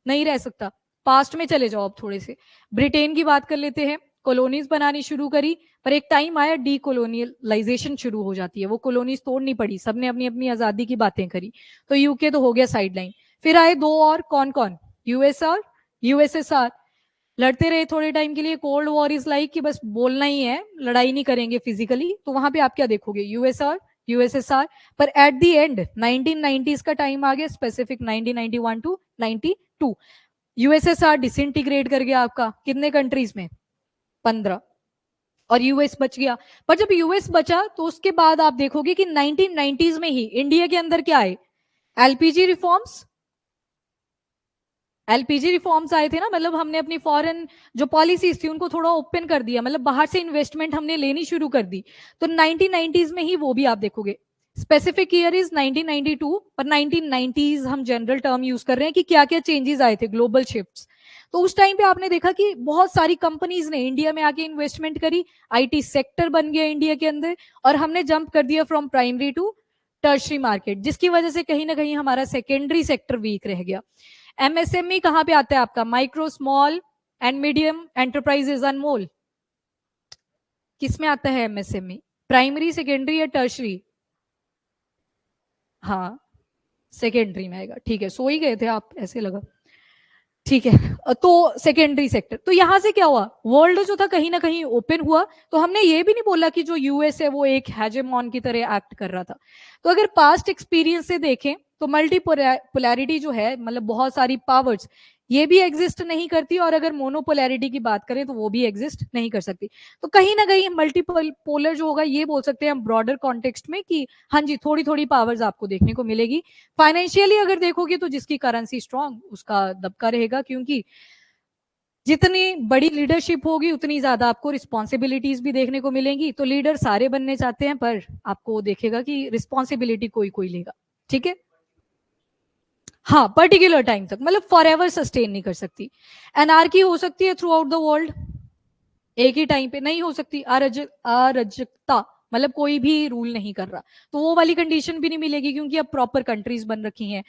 नहीं रह सकता। पास्ट में चले जाओ अब थोड़े से, ब्रिटेन की बात कर लेते हैं। कॉलोनीज बनानी शुरू करी, पर एक टाइम आया डी कोलोनियलाइजेशन शुरू हो जाती है, वो कॉलोनीज तोड़नी पड़ी, सबने अपनी अपनी आजादी की बातें करी, तो यूके तो हो गया साइडलाइन। फिर आए 2 और, कौन कौन? USR, USSR. लड़ते रहे थोड़े टाइम के लिए। कोल्ड वॉर इज लाइक कि बस बोलना ही है, लड़ाई नहीं करेंगे फिजिकली। तो वहां पे आप क्या देखोगे? USR, USSR. पर एट द एंड 1990s का टाइम आ गया, स्पेसिफिक 1991 टू 92। यूएसएसआर डिसइंटीग्रेट कर गया आपका कितने कंट्रीज में? 15। और यूएस बच गया। पर जब यूएस बचा तो उसके बाद आप देखोगे कि 1990s में ही इंडिया के अंदर क्या आए, एलपीजी रिफॉर्म्स। एलपीजी रिफॉर्म्स आए थे ना, मतलब हमने अपनी फॉरेन जो पॉलिसीज थी उनको थोड़ा ओपन कर दिया, मतलब बाहर से इन्वेस्टमेंट हमने लेनी शुरू कर दी। तो 1990s में ही वो भी आप देखोगे। स्पेसिफिक ईयर इज 1992, पर 1990s हम जनरल टर्म यूज कर रहे हैं कि क्या क्या चेंजेस आए थे, ग्लोबल शिफ्ट्स। तो उस टाइम पे आपने देखा कि बहुत सारी कंपनीज ने इंडिया में आके इन्वेस्टमेंट करी, आईटी सेक्टर बन गया इंडिया के अंदर, और हमने जंप कर दिया from primary to tertiary market, जिसकी वजह से कहीं ना कहीं हमारा सेकेंडरी सेक्टर वीक रह गया। एमएसएमई कहां पे आता है आपका, micro small and medium enterprises Anmol, किसमें आता है एमएसएमई, प्राइमरी सेकेंडरी या टर्शरी? हाँ, सेकेंडरी में आएगा, ठीक है, सो ही गए थे आप ऐसे लगा। ठीक है, तो सेकेंडरी सेक्टर, तो यहां से क्या हुआ, वर्ल्ड जो था कहीं ना कहीं ओपन हुआ। तो हमने ये भी नहीं बोला कि जो यूएस है वो एक हेजेमॉन की तरह एक्ट कर रहा था। तो अगर पास्ट एक्सपीरियंस से देखें तो मल्टीपोलैरिटी जो है, मतलब बहुत सारी पावर्स, ये भी एग्जिस्ट नहीं करती, और अगर मोनोपोलैरिटी की बात करें तो वो भी एग्जिस्ट नहीं कर सकती। तो कहीं ना कहीं मल्टीपल पोलर जो होगा, ये बोल सकते हैं हम ब्रॉडर कॉन्टेक्स्ट में कि हाँ जी, थोड़ी थोड़ी पावर्स आपको देखने को मिलेगी। फाइनेंशियली अगर देखोगे तो जिसकी करेंसी स्ट्रांग उसका दबका रहेगा, क्योंकि जितनी बड़ी लीडरशिप होगी उतनी ज्यादा आपको रिस्पॉन्सिबिलिटीज भी देखने को मिलेंगी। तो लीडर सारे बनने चाहते हैं, पर आपको देखेगा कि रिस्पॉन्सिबिलिटी कोई कोई लेगा। ठीक है, हाँ, पर्टिकुलर टाइम तक, मतलब फॉर एवर सस्टेन नहीं कर सकती। एनआरकी हो सकती है थ्रू आउट द वर्ल्ड, एक ही टाइम पे नहीं हो सकती। अराजकता, मतलब कोई भी रूल नहीं कर रहा, तो वो वाली कंडीशन भी नहीं मिलेगी, क्योंकि अब प्रॉपर कंट्रीज बन रखी हैं।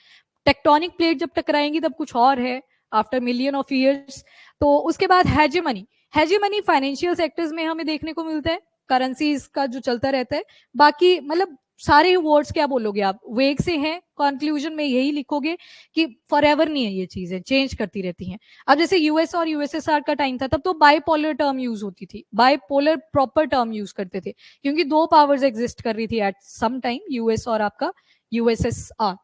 टेक्टोनिक प्लेट जब टकराएंगी तब कुछ और है, आफ्टर मिलियन ऑफ ईयर्स। तो उसके बाद हैजेमनी, हैजेमनी फाइनेंशियल सेक्टर्स में हमें देखने को मिलता है, करेंसीज का जो चलता रहता है। बाकी मतलब सारे वर्ड्स क्या बोलोगे आप, वेग से हैं, कंक्लूजन में यही लिखोगे कि फॉर एवर नहीं है, ये चीजें चेंज करती रहती हैं। अब जैसे यूएस और यूएसएसआर का टाइम था, तब तो बाइपोलर टर्म यूज होती थी, बाइपोलर प्रॉपर टर्म यूज करते थे, क्योंकि दो पावर्स एग्जिस्ट कर रही थी एट सम टाइम, यूएस और आपका यूएसएसआर।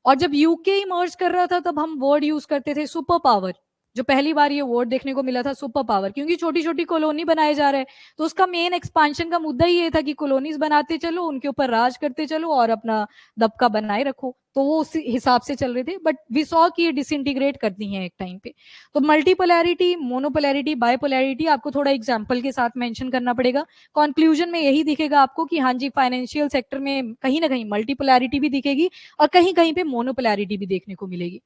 और जब यूके इमर्ज कर रहा था तब हम वर्ड यूज करते थे सुपर पावर। जो पहली बार ये वर्ड देखने को मिला था सुपर पावर, क्योंकि छोटी छोटी कॉलोनी बनाए जा रहे हैं, तो उसका मेन एक्सपांशन का मुद्दा ही ये था कि कॉलोनीज बनाते चलो, उनके ऊपर राज करते चलो और अपना दबका बनाए रखो। तो वो उस हिसाब से चल रहे थे, बट वी सॉ कि ये डिसइंटीग्रेट करती हैं एक टाइम पे। तो मल्टीपोलैरिटी, मोनोपोलैरिटी, बाइपोलैरिटी आपको थोड़ा एग्जाम्पल के साथ मेंशन करना पड़ेगा। कंक्लूजन में यही दिखेगा आपको कि हाँ जी, फाइनेंशियल सेक्टर में कहीं ना कहीं मल्टीपोलैरिटी भी दिखेगी और कहीं कहीं पे मोनोपोलैरिटी भी देखने को मिलेगी।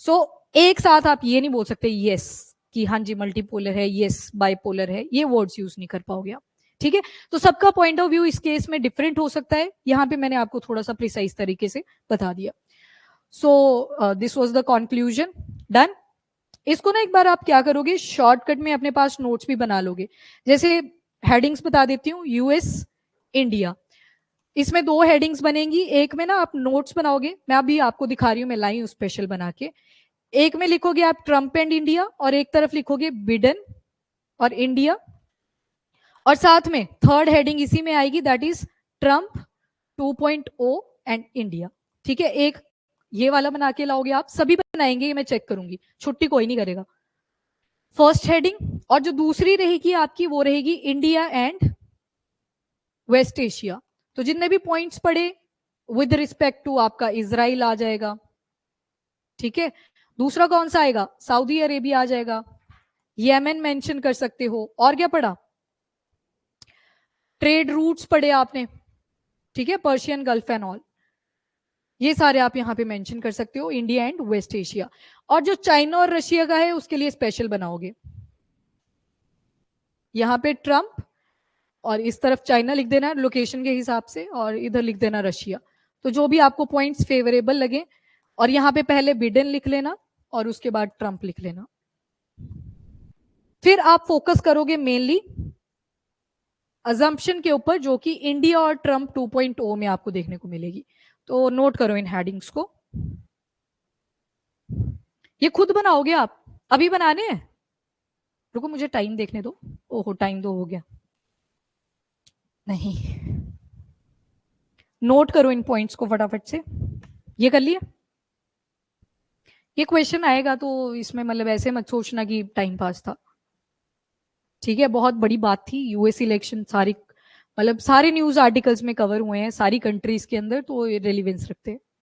सो एक साथ आप ये नहीं बोल सकते यस कि हाँ जी मल्टीपोलर है, यस बाइपोलर है, ये वर्ड्स यूज नहीं कर पाओगे आप। ठीक है, तो सबका पॉइंट ऑफ व्यू इस केस में डिफरेंट हो सकता है, यहाँ पे मैंने आपको थोड़ा सा प्रिसाइज तरीके से बता दिया। So this was the conclusion, done. इसको ना एक बार आप क्या करोगे, शॉर्टकट में अपने पास नोट्स भी बना लोगे। जैसे हेडिंग्स बता देती हूँ, यूएस, इंडिया, इसमें दो हेडिंग्स बनेंगी। एक में ना आप नोट्स बनाओगे, मैं अभी आपको दिखा रही हूँ, मैं लाई हूँ स्पेशल बना के। एक में लिखोगे आप ट्रंप एंड इंडिया, और एक तरफ लिखोगे बिडेन और इंडिया, और साथ में थर्ड हेडिंग इसी में आएगी, that is Trump 2.0 and India. ठीक है, एक ये वाला बना के लाओगे आप, सभी बनाएंगे, ये मैं चेक करूंगी, छुट्टी कोई नहीं करेगा। फर्स्ट हेडिंग, और जो दूसरी रहेगी आपकी वो रहेगी इंडिया एंड वेस्ट एशिया। तो जितने भी पॉइंट्स पड़े विद रिस्पेक्ट टू आपका इजराइल आ जाएगा। ठीक है, दूसरा कौन सा आएगा, सऊदी अरेबिया आ जाएगा, येमेन मेंशन कर सकते हो, और क्या पढ़ा, ट्रेड रूट्स पढ़े आपने, ठीक है, पर्शियन गल्फ एंड ऑल, ये सारे आप यहां पे मेंशन कर सकते हो, इंडिया एंड वेस्ट एशिया। और जो चाइना और रशिया का है उसके लिए स्पेशल बनाओगे, यहां पे ट्रंप, और इस तरफ चाइना लिख देना लोकेशन के हिसाब से, और इधर लिख देना रशिया। तो जो भी आपको पॉइंट्स फेवरेबल लगे, और यहां पे पहले बिडेन लिख लेना और उसके बाद ट्रंप लिख लेना। फिर आप फोकस करोगे मेनली अजम्पशन के ऊपर, जो कि इंडिया और ट्रंप 2.0 में आपको देखने को मिलेगी। तो नोट करो इन हेडिंग्स को, ये खुद बनाओगे आप, अभी बनाने हैं, रुको मुझे टाइम देखने दो। ओहो, टाइम दो हो गया, नहीं, नोट करो इन पॉइंट्स को फटाफट से। ये कर लिया, ये क्वेश्चन आएगा तो इसमें मतलब ऐसे मत सोचना कि टाइम पास था। ठीक है, बहुत बड़ी बात थी यूएस इलेक्शन, सारी मतलब सारे न्यूज आर्टिकल्स में कवर हुए हैं सारी कंट्रीज के अंदर, तो ये रेलिवेंस रखते हैं।